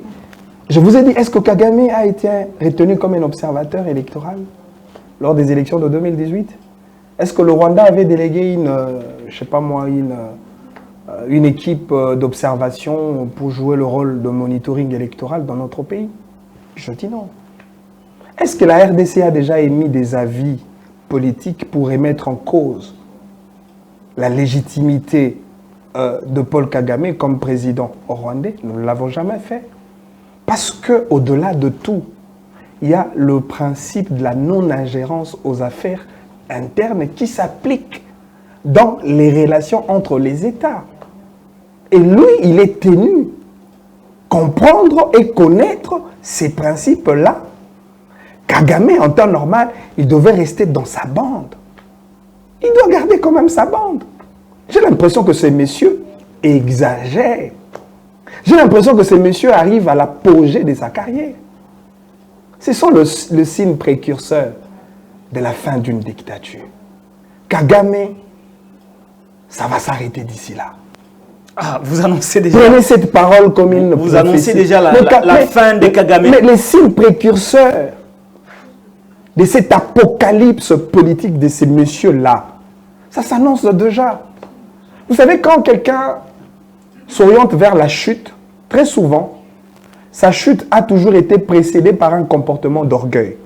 Speaker 2: je vous ai dit, est-ce que Kagame a été retenu comme un observateur électoral lors des élections de 2018? Est-ce que le Rwanda avait délégué je sais pas moi, une équipe d'observation pour jouer le rôle de monitoring électoral dans notre pays? Je dis non. Est-ce que la RDC a déjà émis des avis politiques pour remettre en cause la légitimité de Paul Kagame comme président rwandais? Nous ne l'avons jamais fait. Parce qu'au-delà de tout, il y a le principe de la non-ingérence aux affaires internes qui s'applique dans les relations entre les États. Et lui, il est tenu comprendre et connaître ces principes-là. Kagame, en temps normal, il devait rester dans sa bande. Il doit garder quand même sa bande. J'ai l'impression que ces messieurs exagèrent. J'ai l'impression que ces messieurs arrivent à l'apogée de sa carrière. Ce sont le signe précurseur de la fin d'une dictature. Kagame, ça va s'arrêter d'ici là.
Speaker 1: Ah, vous annoncez déjà...
Speaker 2: Prenez cette parole comme une
Speaker 1: Vous annoncez déjà la fin de Kagame.
Speaker 2: Mais les signes précurseurs de cet apocalypse politique de ces messieurs-là, ça s'annonce déjà. Vous savez, quand quelqu'un s'oriente vers la chute, très souvent, sa chute a toujours été précédée par un comportement d'orgueil,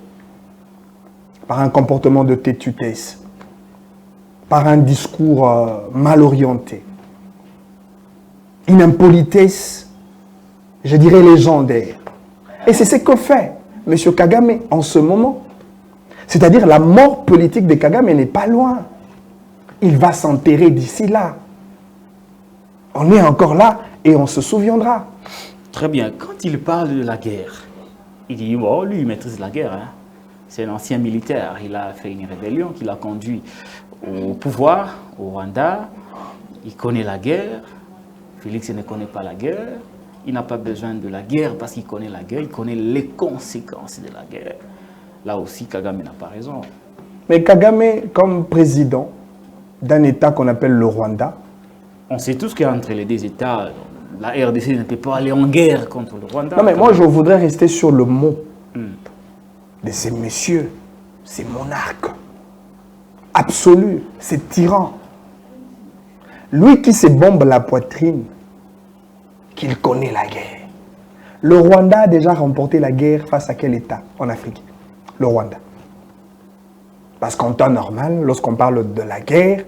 Speaker 2: par un comportement de têtutesse, par un discours mal orienté, une impolitesse, je dirais légendaire. Et c'est ce que fait M. Kagame en ce moment. C'est-à-dire la mort politique de Kagame n'est pas loin. Il va s'enterrer d'ici là. On est encore là et on se souviendra.
Speaker 1: Très bien. Quand il parle de la guerre, il dit, bon, lui, il maîtrise la guerre. Hein. C'est un ancien militaire. Il a fait une rébellion qui l'a conduit au pouvoir, au Rwanda. Il connaît la guerre. Félix ne connaît pas la guerre. Il n'a pas besoin de la guerre parce qu'il connaît la guerre. Il connaît les conséquences de la guerre. Là aussi, Kagame n'a pas raison.
Speaker 2: Mais Kagame, comme président d'un État qu'on appelle le Rwanda,
Speaker 1: on sait tous qu'entre les deux États, la RDC ne peut pas aller en guerre contre le Rwanda.
Speaker 2: Non, mais moi, je voudrais rester sur le mot de ces messieurs, ces monarques absolus, ces tyrans. Lui qui se bombe la poitrine, qu'il connaît la guerre. Le Rwanda a déjà remporté la guerre face à quel État en Afrique? Le Rwanda. Parce qu'en temps normal, lorsqu'on parle de la guerre,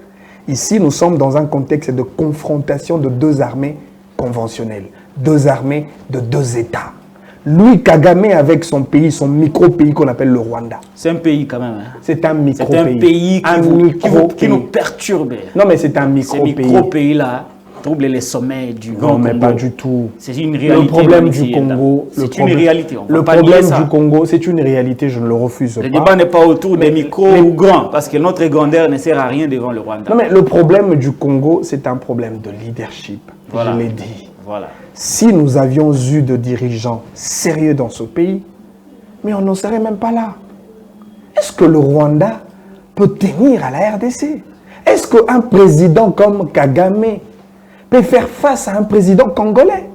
Speaker 2: ici nous sommes dans un contexte de confrontation de deux armées conventionnelles, deux armées de deux États. Lui, Kagame, avec son pays, son micro-pays qu'on appelle le Rwanda.
Speaker 1: C'est un pays quand même. Hein.
Speaker 2: C'est un micro-pays.
Speaker 1: C'est un pays qui nous perturbe.
Speaker 2: Non, mais c'est un micro-pays.
Speaker 1: Ces micro-pays-là troublent les sommets du Grand Congo.
Speaker 2: Non, mais pas du tout.
Speaker 1: C'est une réalité.
Speaker 2: Le problème du Congo...
Speaker 1: C'est une réalité.
Speaker 2: Le problème du Congo, c'est une réalité, je ne le refuse pas.
Speaker 1: Le débat n'est pas autour des micros ou grands, parce que notre grandeur ne sert à rien devant le Rwanda.
Speaker 2: Non, mais le problème du Congo, c'est un problème de leadership.
Speaker 1: Voilà.
Speaker 2: Je l'ai dit.
Speaker 1: Voilà.
Speaker 2: Si nous avions eu de dirigeants sérieux dans ce pays, mais on n'en serait même pas là. Est-ce que le Rwanda peut tenir à la RDC? Est-ce qu'un président comme Kagame peut faire face à un président congolais?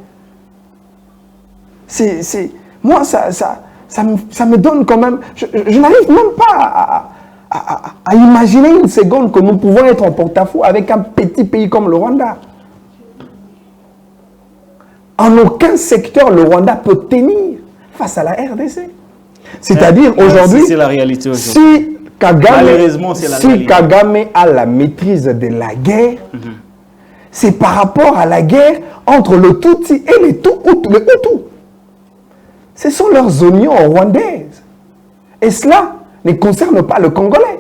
Speaker 2: Moi, ça me donne quand même... Je n'arrive même pas à imaginer une seconde que nous pouvons être en porte-à-faux avec un petit pays comme le Rwanda. En aucun secteur, le Rwanda peut tenir face à la RDC. C'est-à-dire aujourd'hui,
Speaker 1: c'est la réalité aujourd'hui.
Speaker 2: Si Kagame,
Speaker 1: malheureusement, c'est la réalité.
Speaker 2: Kagame a la maîtrise de la guerre, c'est par rapport à la guerre entre le Tutsi et les Hutus. Ce sont leurs oignons rwandaises. Et cela ne concerne pas le Congolais.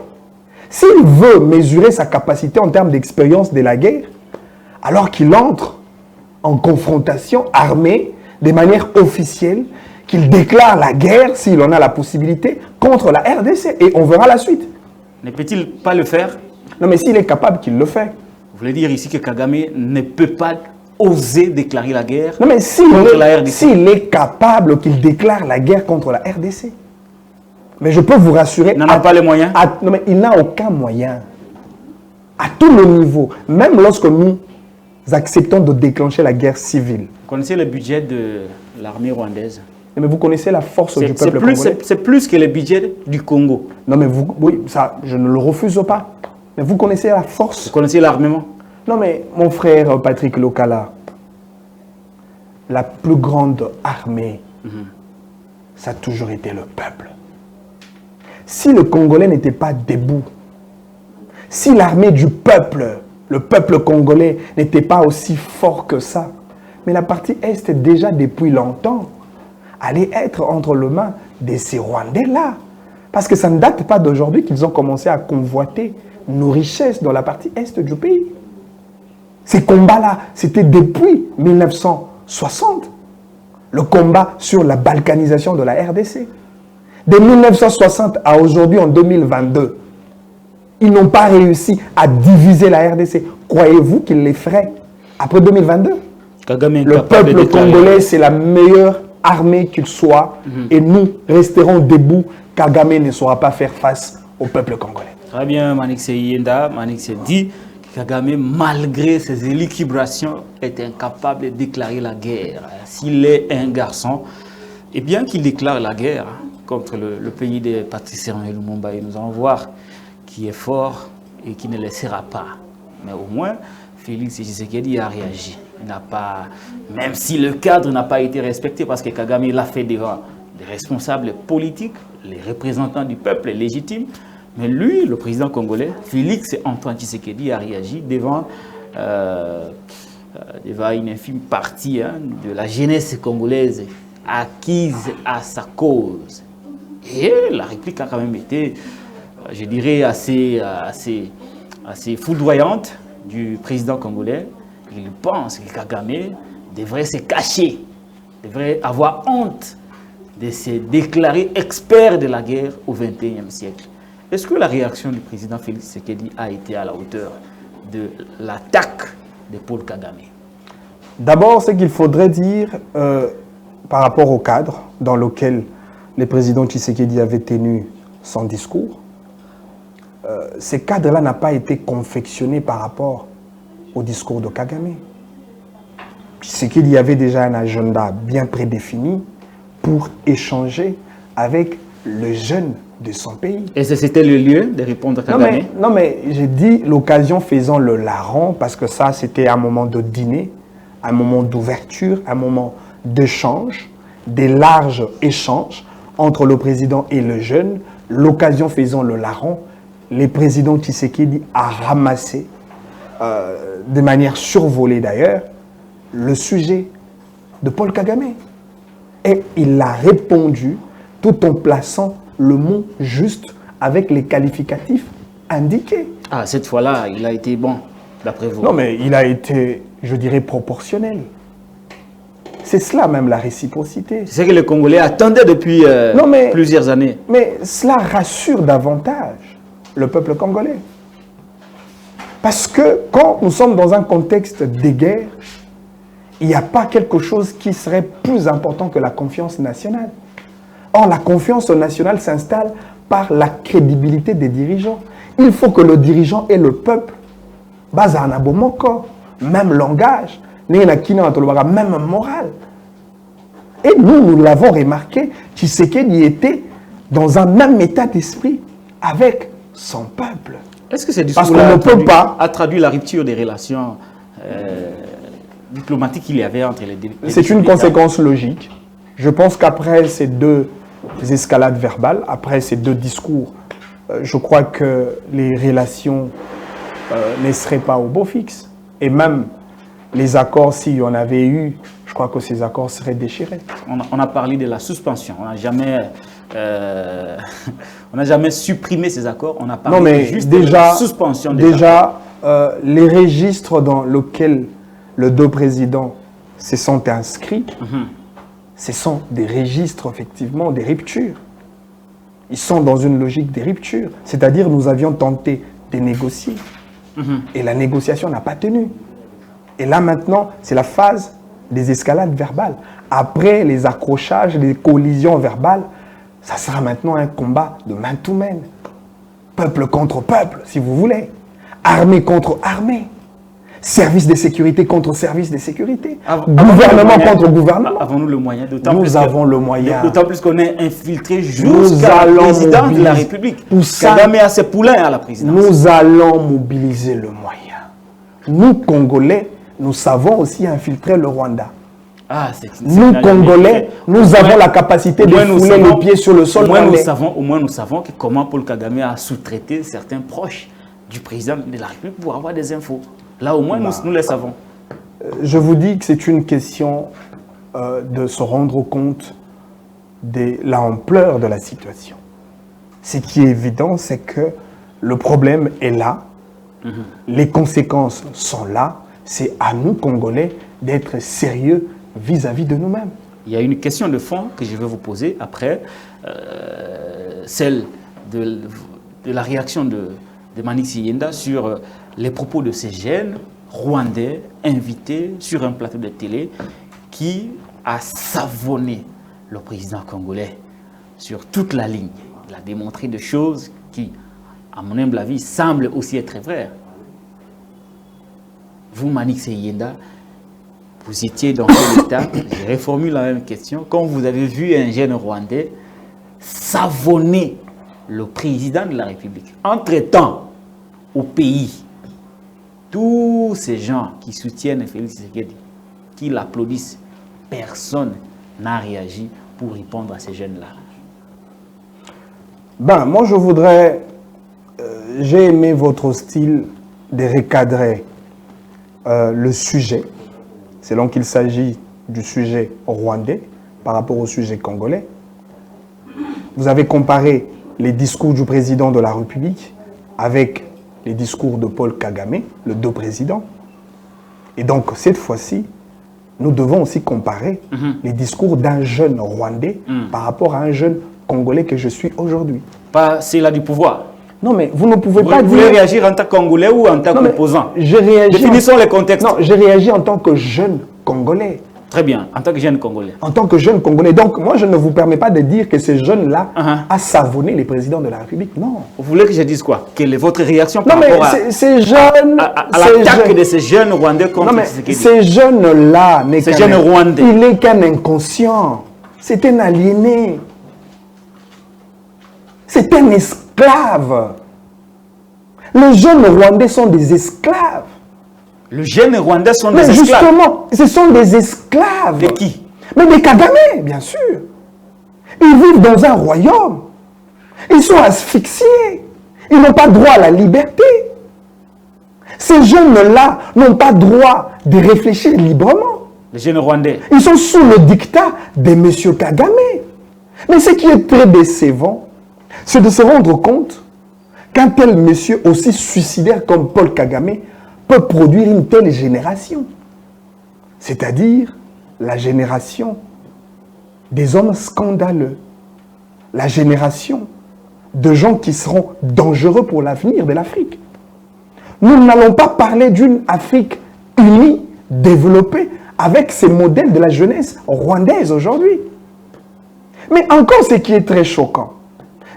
Speaker 2: S'il veut mesurer sa capacité en termes d'expérience de la guerre, alors qu'il entre en confrontation armée de manière officielle, qu'il déclare la guerre, s'il en a la possibilité, contre la RDC. Et on verra la suite.
Speaker 1: Ne peut-il pas le faire?
Speaker 2: Non, mais s'il est capable, qu'il le fait.
Speaker 1: Vous voulez dire ici que Kagame ne peut pas oser déclarer la guerre
Speaker 2: non, mais
Speaker 1: contre la RDC?
Speaker 2: S'il est capable qu'il déclare la guerre contre la RDC. Mais je peux vous rassurer...
Speaker 1: Il n'en a pas les moyens?
Speaker 2: Non, mais il n'a aucun moyen. À tous les niveaux. Même lorsque nous acceptons de déclencher la guerre civile.
Speaker 1: Vous connaissez le budget de l'armée rwandaise?
Speaker 2: Mais vous connaissez la force du peuple congolais?
Speaker 1: C'est plus que le budget du Congo.
Speaker 2: Non, mais oui, ça, je ne le refuse pas. Mais vous connaissez la force?
Speaker 1: Vous connaissez l'armement?
Speaker 2: Non, mais mon frère Patrick Lokala, la plus grande armée, ça a toujours été le peuple. Si le Congolais n'était pas debout, si l'armée du peuple, le peuple congolais, n'était pas aussi fort que ça, mais la partie Est, déjà depuis longtemps, allait être entre les mains de ces Rwandais-là. Parce que ça ne date pas d'aujourd'hui qu'ils ont commencé à convoiter nos richesses dans la partie Est du pays. Ces combats-là, c'était depuis 1960. Le combat sur la balkanisation de la RDC. De 1960 à aujourd'hui, en 2022, ils n'ont pas réussi à diviser la RDC. Croyez-vous qu'ils les feraient après 2022? Le peuple congolais, c'est la meilleure armée qu'il soit. Et nous resterons debout. Kagame ne saura pas faire face au peuple congolais.
Speaker 1: Très bien, Manix Yenda. Manix dit que Kagame, malgré ses élucubrations, est incapable de déclarer la guerre. S'il est un garçon, et bien qu'il déclare la guerre contre le pays de Patrice Lumumba, et nous allons voir qui est fort et qui ne laissera pas. Mais au moins, Félix Tshisekedi a réagi. Il n'a pas, même si le cadre n'a pas été respecté, parce que Kagame l'a fait devant les responsables politiques, les représentants du peuple légitime, mais lui, le président congolais, Félix Antoine Tshisekedi, a réagi devant une infime partie de la jeunesse congolaise acquise à sa cause. Et la réplique a quand même été, je dirais, assez foudroyante du président congolais. Il pense que Kagame devrait se cacher, devrait avoir honte de se déclarer expert de la guerre au XXIe siècle. Est-ce que la réaction du président Félix Tshisekedi a été à la hauteur de l'attaque de Paul Kagame?
Speaker 2: D'abord, ce qu'il faudrait dire par rapport au cadre dans lequel le président Tshisekedi avait tenu son discours, ce cadre-là n'a pas été confectionné par rapport au discours de Kagame. Tshisekedi avait déjà un agenda bien prédéfini pour échanger avec le jeune de son pays.
Speaker 1: Et c'était le lieu de répondre à Kagame?
Speaker 2: Non, mais j'ai dit l'occasion faisant le larron, parce que ça, c'était un moment de dîner, un moment d'ouverture, un moment d'échange, des larges échanges entre le président et le jeune. L'occasion faisant le larron, le président Tshisekedi a ramassé, de manière survolée d'ailleurs, le sujet de Paul Kagame. Et il a répondu tout en plaçant le mot juste avec les qualificatifs indiqués.
Speaker 1: Ah, cette fois-là, il a été bon, d'après vous?
Speaker 2: Non, mais il a été, je dirais, proportionnel. C'est cela même la réciprocité.
Speaker 1: C'est ce que les Congolais attendaient depuis plusieurs années.
Speaker 2: Mais cela rassure davantage le peuple congolais. Parce que quand nous sommes dans un contexte de guerre, il n'y a pas quelque chose qui serait plus important que la confiance nationale. Or, la confiance nationale s'installe par la crédibilité des dirigeants. Il faut que le dirigeant et le peuple basent un abomoko, même langage, même morale. Et nous l'avons remarqué, Tshisekedi était dans un même état d'esprit avec son peuple.
Speaker 1: Est-ce que ce discours-là a traduit la rupture des relations diplomatiques qu'il y avait entre les deux?
Speaker 2: C'est une conséquence logique. Je pense qu'après ces deux escalades verbales, après ces deux discours, je crois que les relations ne seraient pas au beau fixe. Et même les accords, s'il y en avait eu, je crois que ces accords seraient déchirés.
Speaker 1: On a parlé de la suspension. On n'a jamais supprimé ces accords. On a parlé juste de la suspension des accords.
Speaker 2: Les registres dans lesquels les deux présidents se sont inscrits, ce sont des registres, effectivement, des ruptures. Ils sont dans une logique des ruptures. C'est-à-dire, nous avions tenté de négocier. Et la négociation n'a pas tenu. Et là, maintenant, c'est la phase des escalades verbales. Après les accrochages, les collisions verbales, ça sera maintenant un combat de main to main. Peuple contre peuple, si vous voulez. Armée contre armée. Service de sécurité contre service de sécurité. Gouvernement contre gouvernement.
Speaker 1: Avons-nous le moyen?
Speaker 2: Nous avons le moyen.
Speaker 1: D'autant plus qu'on est infiltré jusqu'à la présidence de la République. Kagame a ses poulains à la présidence.
Speaker 2: Nous allons mobiliser le moyen. Nous, Congolais, nous savons aussi infiltrer le Rwanda. Nous, Congolais, nous avons la capacité de fouler les pieds sur le sol.
Speaker 1: Au moins, nous savons comment Paul Kagame a sous-traité certains proches du président de la République pour avoir des infos. Là, au moins, nous les savons.
Speaker 2: Je vous dis que c'est une question de se rendre compte de l'ampleur de la situation. Ce qui est évident, c'est que le problème est là. Les conséquences sont là. C'est à nous, Congolais, d'être sérieux vis-à-vis de nous-mêmes.
Speaker 1: Il y a une question de fond que je vais vous poser après, celle de la réaction de Manix Yenda sur les propos de ces jeunes Rwandais invités sur un plateau de télé qui a savonné le président congolais sur toute la ligne. Il a démontré des choses qui, à mon humble avis, semblent aussi être vraies. Vous, Manix Yenda, vous étiez dans quel état? Je reformule la même question. Quand vous avez vu un jeune Rwandais savonner le président de la République, entre-temps, au pays, tous ces gens qui soutiennent Félix Tshisekedi, qui l'applaudissent, personne n'a réagi pour répondre à ces jeunes-là.
Speaker 2: Moi, je voudrais... j'ai aimé votre style de recadrer le sujet, selon qu'il s'agit du sujet rwandais par rapport au sujet congolais. Vous avez comparé les discours du président de la République avec les discours de Paul Kagame, le deux présidents. Et donc, cette fois-ci, nous devons aussi comparer les discours d'un jeune Rwandais par rapport à un jeune Congolais que je suis aujourd'hui.
Speaker 1: C'est là du pouvoir.
Speaker 2: Non, mais vous ne pouvez pas dire...
Speaker 1: Vous voulez réagir en tant que Congolais ou en tant qu'opposant? Définissons les contextes.
Speaker 2: Non, je réagis en tant que jeune Congolais.
Speaker 1: Très bien, en tant que jeune Congolais.
Speaker 2: En tant que jeune Congolais. Donc, moi, je ne vous permets pas de dire que ces jeunes-là a savonné les présidents de la République. Non.
Speaker 1: Vous voulez que je dise quoi? Quelle est votre réaction par
Speaker 2: rapport
Speaker 1: à l'attaque de ces jeunes Rwandais contre Tshisekedi?
Speaker 2: Ces jeunes-là,
Speaker 1: ces jeunes Rwandais,
Speaker 2: il n'est qu'un inconscient. C'est un aliéné. C'est un esclave. Les jeunes Rwandais sont des esclaves.
Speaker 1: Les jeunes Rwandais sont des esclaves.
Speaker 2: Justement, ce sont des esclaves.
Speaker 1: De qui?
Speaker 2: Mais des Kagame, bien sûr. Ils vivent dans un royaume. Ils sont asphyxiés. Ils n'ont pas droit à la liberté. Ces jeunes-là n'ont pas droit de réfléchir librement.
Speaker 1: Les jeunes Rwandais.
Speaker 2: Ils sont sous le dictat de M. Kagame. Mais ce qui est très décevant, c'est de se rendre compte qu'un tel monsieur aussi suicidaire comme Paul Kagame peut produire une telle génération. C'est-à-dire la génération des hommes scandaleux, la génération de gens qui seront dangereux pour l'avenir de l'Afrique. Nous n'allons pas parler d'une Afrique unie, développée, avec ces modèles de la jeunesse rwandaise aujourd'hui. Mais encore ce qui est très choquant,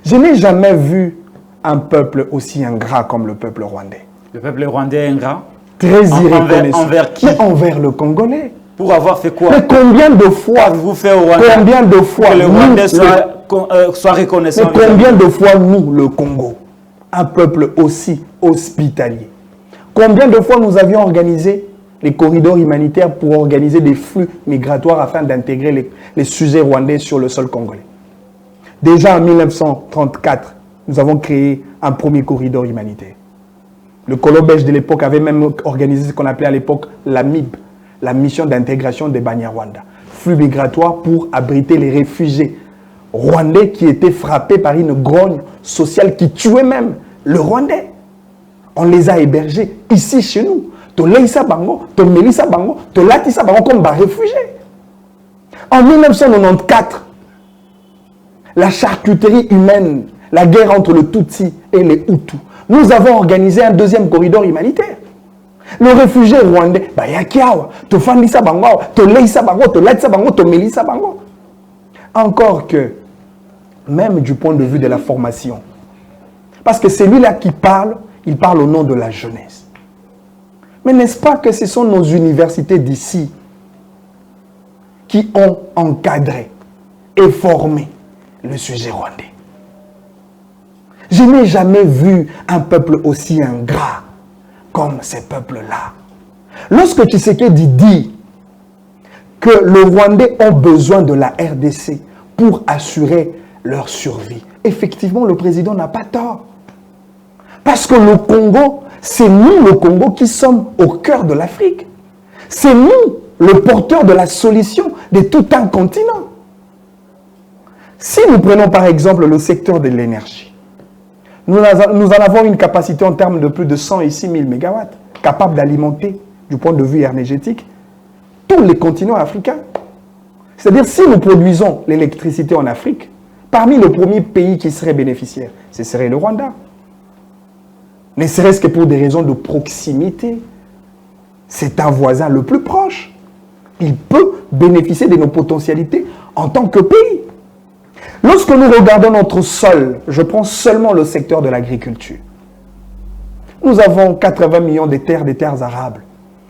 Speaker 2: je n'ai jamais vu un peuple aussi ingrat comme le peuple rwandais.
Speaker 1: Le peuple rwandais est ingrat?
Speaker 2: Très irreconnaissant.
Speaker 1: Envers qui?
Speaker 2: Mais envers le Congolais.
Speaker 1: Pour avoir fait quoi?
Speaker 2: Mais combien de fois
Speaker 1: vous fait au Rwanda?
Speaker 2: Combien de fois
Speaker 1: que le Rwandais soit reconnaissant?
Speaker 2: Mais combien de fois nous, le Congo, un peuple aussi hospitalier, combien de fois nous avions organisé les corridors humanitaires pour organiser des flux migratoires afin d'intégrer les sujets rwandais sur le sol congolais? Déjà en 1934, nous avons créé un premier corridor humanitaire. Le colon belge de l'époque avait même organisé ce qu'on appelait à l'époque la MIB, la mission d'intégration des Banyarwanda. Flux migratoire pour abriter les réfugiés rwandais qui étaient frappés par une grogne sociale qui tuait même le Rwandais. On les a hébergés ici chez nous. Toleisa Bango, Tomelisa Bango, Tolatisa Bango comme réfugiés. En 1994, la charcuterie humaine, la guerre entre le Tutsi et les Hutus, nous avons organisé un deuxième corridor humanitaire. Le réfugié rwandais, Yakiawa, Tofandisa Bango, Toleisa Bango, Tolatisa Bango, Tomelisa Bango. Encore que, même du point de vue de la formation, parce que celui-là qui parle, il parle au nom de la jeunesse. Mais n'est-ce pas que ce sont nos universités d'ici qui ont encadré et formé le sujet rwandais? Je n'ai jamais vu un peuple aussi ingrat comme ces peuples-là. Lorsque Tshisekedi dit que les Rwandais ont besoin de la RDC pour assurer leur survie, effectivement, le président n'a pas tort. Parce que le Congo, c'est nous, le Congo, qui sommes au cœur de l'Afrique. C'est nous, le porteur de la solution de tout un continent. Si nous prenons par exemple le secteur de l'énergie, nous en avons une capacité en termes de plus de 106 000 MW, capable d'alimenter, du point de vue énergétique, tous les continents africains. C'est-à-dire, si nous produisons l'électricité en Afrique, parmi les premiers pays qui seraient bénéficiaires, ce serait le Rwanda. Ne serait-ce que pour des raisons de proximité. C'est un voisin le plus proche. Il peut bénéficier de nos potentialités en tant que pays. Lorsque nous regardons notre sol, je prends seulement le secteur de l'agriculture. Nous avons 80 millions de terres arables.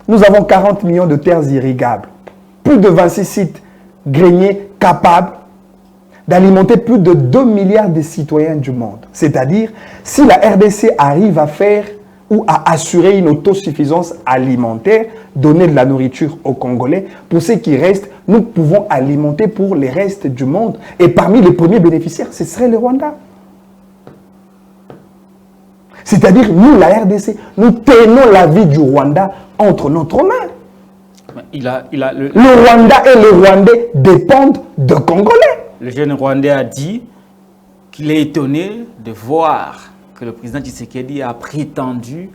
Speaker 2: Nous avons 40 millions de terres irrigables. Plus de 26 sites greniers capables d'alimenter plus de 2 milliards de citoyens du monde. C'est-à-dire, si la RDC arrive à faire ou à assurer une autosuffisance alimentaire, donner de la nourriture aux Congolais, pour ceux qui restent, nous pouvons alimenter pour les restes du monde. Et parmi les premiers bénéficiaires, ce serait le Rwanda. C'est-à-dire, nous, la RDC, nous tenons la vie du Rwanda entre notre main. Le Rwanda et les Rwandais dépendent de Congolais.
Speaker 1: Le jeune Rwandais a dit qu'il est étonné de voir que le président Tshisekedi a prétendu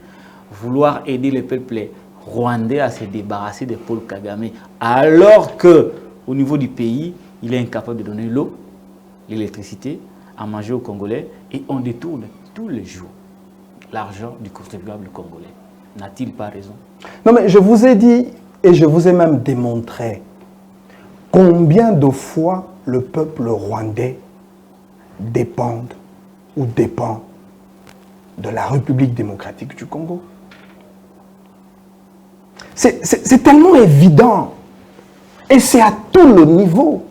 Speaker 1: vouloir aider le peuple rwandais à se débarrasser de Paul Kagame, alors qu'au niveau du pays, il est incapable de donner l'eau, l'électricité, à manger aux Congolais, et on détourne tous les jours l'argent du contribuable congolais. N'a-t-il pas raison?
Speaker 2: Non, mais je vous ai dit, et je vous ai même démontré, combien de fois le peuple rwandais dépend de la République démocratique du Congo. C'est tellement évident. Et c'est à tout le niveau.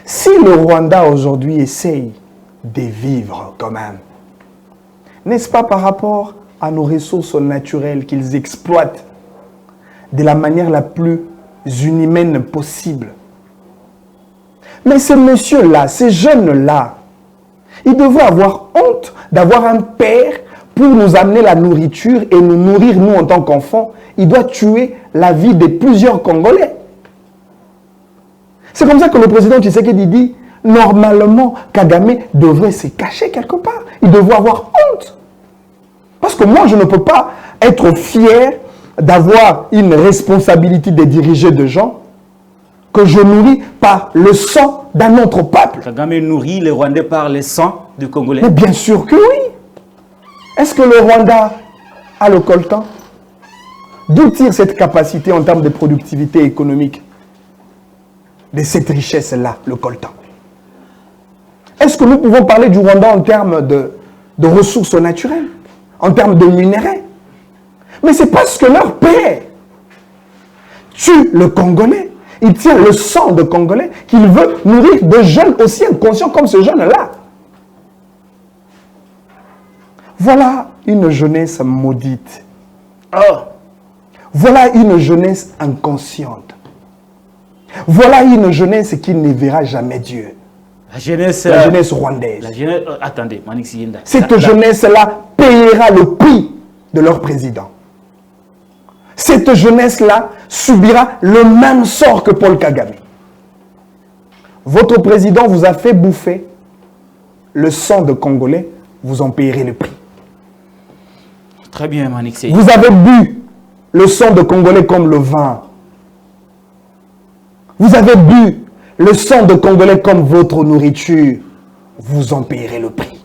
Speaker 2: Si le Rwanda aujourd'hui essaye de vivre quand même, n'est-ce pas par rapport à nos ressources naturelles qu'ils exploitent de la manière la plus inhumaine possible? Mais ces messieurs-là, ces jeunes-là, ils devraient avoir honte d'avoir un père pour nous amener la nourriture et nous nourrir, nous, en tant qu'enfants. Il doit tuer la vie de plusieurs Congolais. C'est comme ça que le président Tshisekedi dit, normalement, Kagame devrait se cacher quelque part. Il devrait avoir honte. Parce que moi, je ne peux pas être fier d'avoir une responsabilité de diriger des gens que je nourris par le sang d'un autre peuple.
Speaker 1: Kagame nourrit les Rwandais par le sang du Congolais.
Speaker 2: Mais bien sûr que oui. Est-ce que le Rwanda a le coltan? D'où tire cette capacité en termes de productivité économique? De cette richesse-là, le coltan. Est-ce que nous pouvons parler du Rwanda en termes de ressources naturelles? En termes de minerais? Mais c'est parce que leur père tue le Congolais. Il tient le sang de Congolais qu'il veut nourrir de jeunes aussi inconscients comme ce jeune-là. Voilà une jeunesse maudite. Oh. Voilà une jeunesse inconsciente. Voilà une jeunesse qui ne verra jamais Dieu.
Speaker 1: La jeunesse
Speaker 2: rwandaise.
Speaker 1: Attendez, Manik Siyenda.
Speaker 2: Cette jeunesse-là payera le prix de leur président. Cette jeunesse-là subira le même sort que Paul Kagame. Votre président vous a fait bouffer le sang de Congolais, vous en payerez le prix.
Speaker 1: Très bien, Monique Seye.
Speaker 2: Vous avez bu le sang de Congolais comme le vin. Vous avez bu le sang de Congolais comme votre nourriture. Vous en payerez le prix.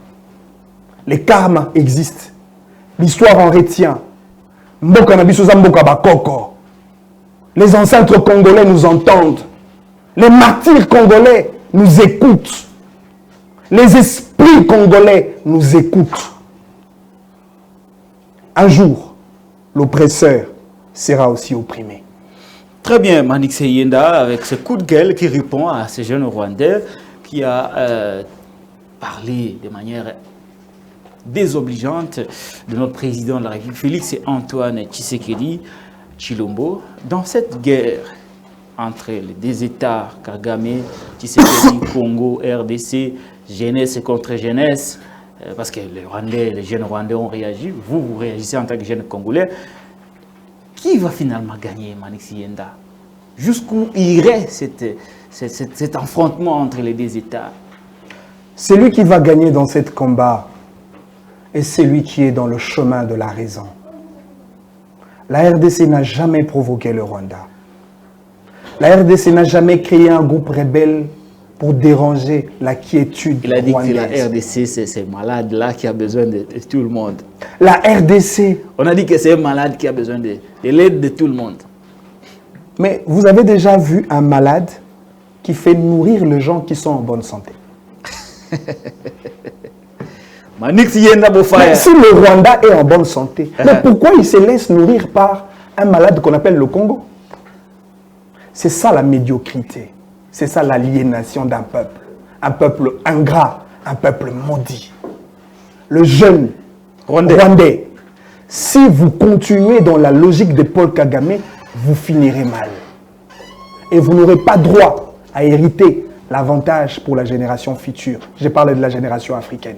Speaker 2: Les karmas existent. L'histoire en retient. Les ancêtres congolais nous entendent. Les martyrs congolais nous écoutent. Les esprits congolais nous écoutent. Un jour, l'oppresseur sera aussi opprimé.
Speaker 1: Très bien, Monique Seyenda, avec ce coup de gueule qui répond à ce jeune Rwandais qui a parlé de manière désobligeante de notre président de la République, Félix Antoine Tshisekedi Tshilombo. Dans cette guerre entre les deux États, Kagame, Tshisekedi, Congo, RDC, jeunesse contre jeunesse, parce que les jeunes Rwandais ont réagi, vous réagissez en tant que jeunes Congolais. Qui va finalement gagner, Monique Seyenda? Jusqu'où irait cet affrontement entre les deux États?
Speaker 2: Celui qui va gagner dans ce combat est celui qui est dans le chemin de la raison. La RDC n'a jamais provoqué le Rwanda. La RDC n'a jamais créé un groupe rebelle pour déranger la quiétude
Speaker 1: rwandaise. Il a dit
Speaker 2: rwandaise.
Speaker 1: que la RDC, c'est ce malade-là qui a besoin de tout le monde.
Speaker 2: La RDC...
Speaker 1: On a dit que c'est un malade qui a besoin de l'aide de tout le monde.
Speaker 2: Mais vous avez déjà vu un malade qui fait nourrir les gens qui sont en bonne santé?
Speaker 1: Monique Seyenda Bofaya.
Speaker 2: Mais si le Rwanda est en bonne santé, mais pourquoi il se laisse nourrir par un malade qu'on appelle le Congo? C'est ça la médiocrité. C'est ça l'aliénation d'un peuple. Un peuple ingrat, un peuple maudit. Le jeune Rwandais, si vous continuez dans la logique de Paul Kagame, vous finirez mal. Et vous n'aurez pas droit à hériter l'avantage pour la génération future. J'ai parlé de la génération africaine.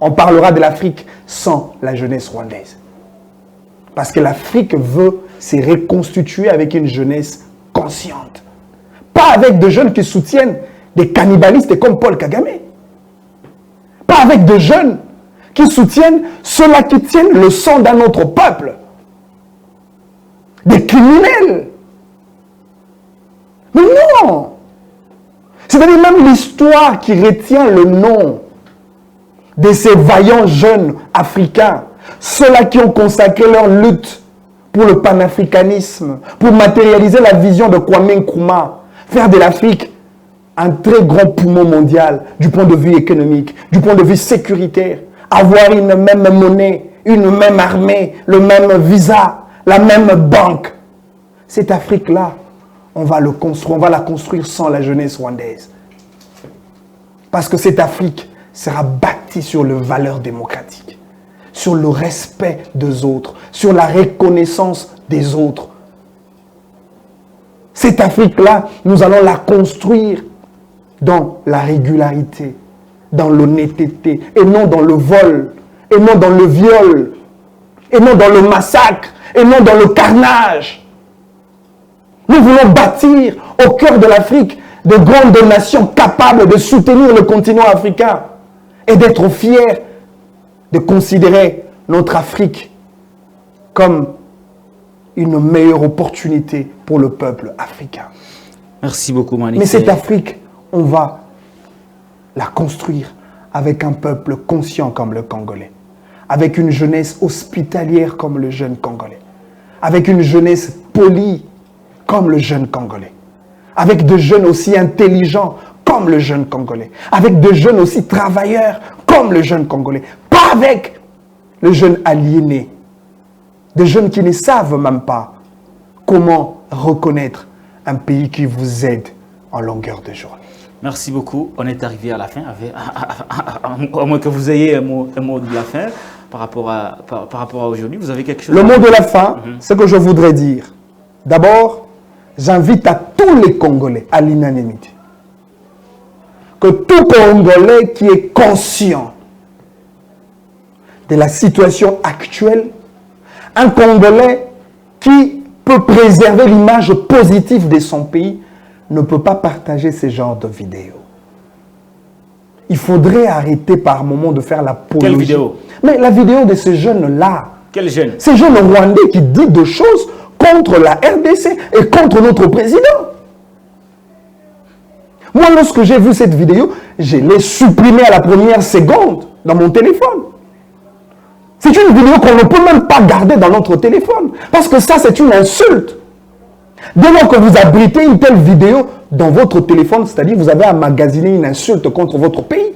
Speaker 2: On parlera de l'Afrique sans la jeunesse rwandaise. Parce que l'Afrique veut se reconstituer avec une jeunesse consciente. Pas avec de jeunes qui soutiennent des cannibalistes comme Paul Kagame. Pas avec de jeunes qui soutiennent ceux-là qui tiennent le sang d'un autre peuple. Des criminels. Mais non! C'est-à-dire même l'histoire qui retient le nom de ces vaillants jeunes africains, ceux-là qui ont consacré leur lutte pour le panafricanisme, pour matérialiser la vision de Kwame Nkrumah, faire de l'Afrique un très grand poumon mondial du point de vue économique, du point de vue sécuritaire, avoir une même monnaie, une même armée, le même visa, la même banque. Cette Afrique-là, on va la construire sans la jeunesse rwandaise. Parce que cette Afrique sera bâtie sur les valeurs démocratiques, sur le respect des autres, sur la reconnaissance des autres. Cette Afrique-là, nous allons la construire dans la régularité, dans l'honnêteté, et non dans le vol, et non dans le viol, et non dans le massacre, et non dans le carnage. Nous voulons bâtir au cœur de l'Afrique de grandes nations capables de soutenir le continent africain et d'être fiers de considérer notre Afrique comme une meilleure opportunité pour le peuple africain.
Speaker 1: Merci beaucoup, Monique.
Speaker 2: Mais cette Afrique, on va la construire avec un peuple conscient comme le Congolais, avec une jeunesse hospitalière comme le jeune Congolais, avec une jeunesse polie comme le jeune Congolais, avec des jeunes aussi intelligents comme le jeune Congolais, avec des jeunes aussi travailleurs comme le jeune Congolais, pas avec le jeune aliéné, des jeunes qui ne savent même pas comment reconnaître un pays qui vous aide en longueur de journée.
Speaker 1: Merci beaucoup. On est arrivé à la fin, à moins que vous ayez un mot de la fin par rapport à aujourd'hui. Vous avez quelque chose?
Speaker 2: Le mot de la fin, ce que je voudrais dire. D'abord, j'invite à tous les Congolais à l'unanimité. Que tout Congolais qui est conscient de la situation actuelle, un Congolais qui peut préserver l'image positive de son pays, ne peut pas partager ce genre de vidéos. Il faudrait arrêter par moment de faire l'apologie.
Speaker 1: Quelle vidéo?
Speaker 2: Mais la vidéo de ce jeune-là.
Speaker 1: Quel jeune?
Speaker 2: Ce jeune Rwandais qui dit des choses contre la RDC et contre notre président. Moi, lorsque j'ai vu cette vidéo, je l'ai supprimée à la première seconde dans mon téléphone. C'est une vidéo qu'on ne peut même pas garder dans notre téléphone. Parce que ça, c'est une insulte. Dès lors que vous abritez une telle vidéo dans votre téléphone, c'est-à-dire vous avez emmagasiné une insulte contre votre pays.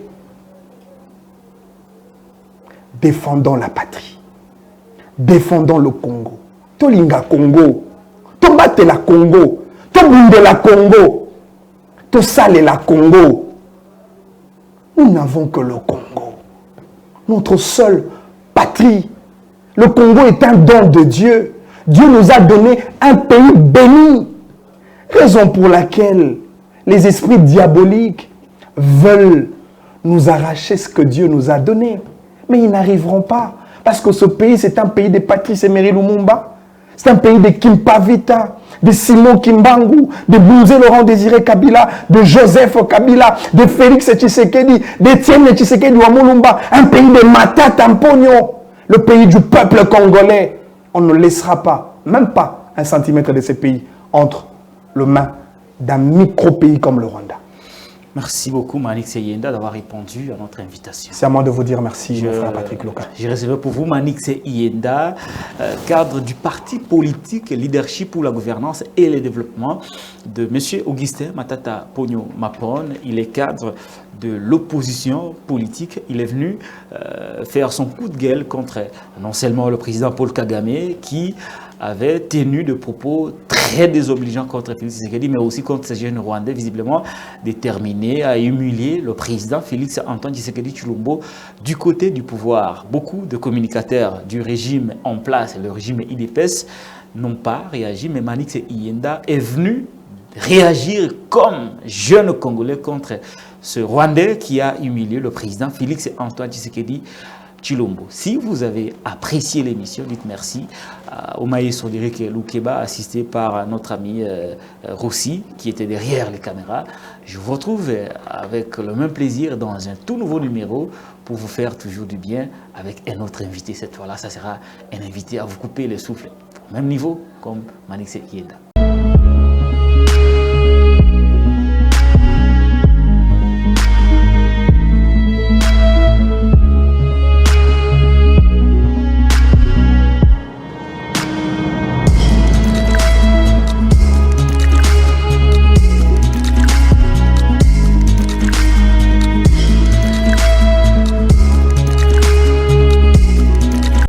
Speaker 2: Défendons la patrie. Défendons le Congo. Tolinga Congo. Tobate la Congo. Tobunde la Congo. Tosale la Congo. Nous n'avons que le Congo. Notre seule patrie. Le Congo est un don de Dieu. Dieu nous a donné un pays béni. Raison pour laquelle les esprits diaboliques veulent nous arracher ce que Dieu nous a donné. Mais ils n'arriveront pas. Parce que ce pays, c'est un pays de Patrice Emery Lumumba. C'est un pays de Kimpavita, de Simon Kimbangu, de Bunze Laurent Désiré Kabila, de Joseph Kabila, de Félix Tshisekedi, d'Étienne Tshisekedi Wamulumba. Un pays de Matata Mpogno. Le pays du peuple congolais. On ne laissera pas, même pas un centimètre de ce pays entre les mains d'un micro-pays comme le Rwanda.
Speaker 1: Merci beaucoup, Manik Seyenda, d'avoir répondu à notre invitation.
Speaker 2: C'est à moi de vous dire merci, mon frère Patrick Loka.
Speaker 1: J'ai réservé pour vous Manik Seyenda, cadre du parti politique Leadership pour la gouvernance et le développement de M. Augustin Matata Ponyo Mapon. Il est cadre de l'opposition politique. Il est venu faire son coup de gueule contre non seulement le président Paul Kagame, qui avait tenu de propos très désobligeants contre Félix Tshisekedi, mais aussi contre ces jeunes Rwandais visiblement déterminés à humilier le président Félix Antoine Tshisekedi Tshilombo du côté du pouvoir. Beaucoup de communicateurs du régime en place, le régime IDPS, n'ont pas réagi, mais Manik Seyenda est venu réagir comme jeune Congolais contre ce Rwandais qui a humilié le président Félix Antoine Tshisekedi Tshilombo. Si vous avez apprécié l'émission, dites merci à Omaï Sondéric Loukeba, assisté par notre ami Rossi, qui était derrière les caméras. Je vous retrouve avec le même plaisir dans un tout nouveau numéro pour vous faire toujours du bien avec un autre invité. Cette fois-là, ça sera un invité à vous couper le souffle. Au même niveau comme Manik Seyenda.